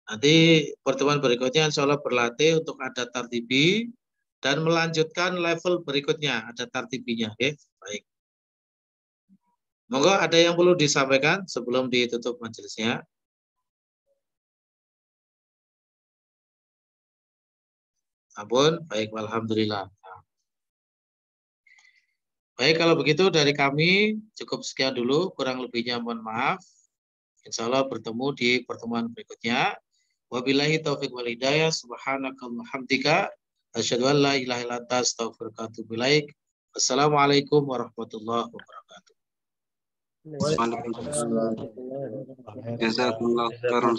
Nanti pertemuan berikutnya insya Allah berlatih untuk adat tartibi dan melanjutkan level berikutnya, adat tartibinya. Oke, baik. Monggo ada yang perlu disampaikan sebelum ditutup majelisnya. Ampun, baik, alhamdulillah. Baik, kalau begitu dari kami cukup sekian dulu, kurang lebihnya mohon maaf. Insya Allah bertemu di pertemuan berikutnya. Wabillahi taufiq wal hidayah, subhanakallahumma hamdika, asyhadu an la ilaha illa anta astaghfiruka wa atubu ilaik. Wassalamualaikum warahmatullahi wabarakatuh. Waalaikumsalam. Jazakumullah khairan.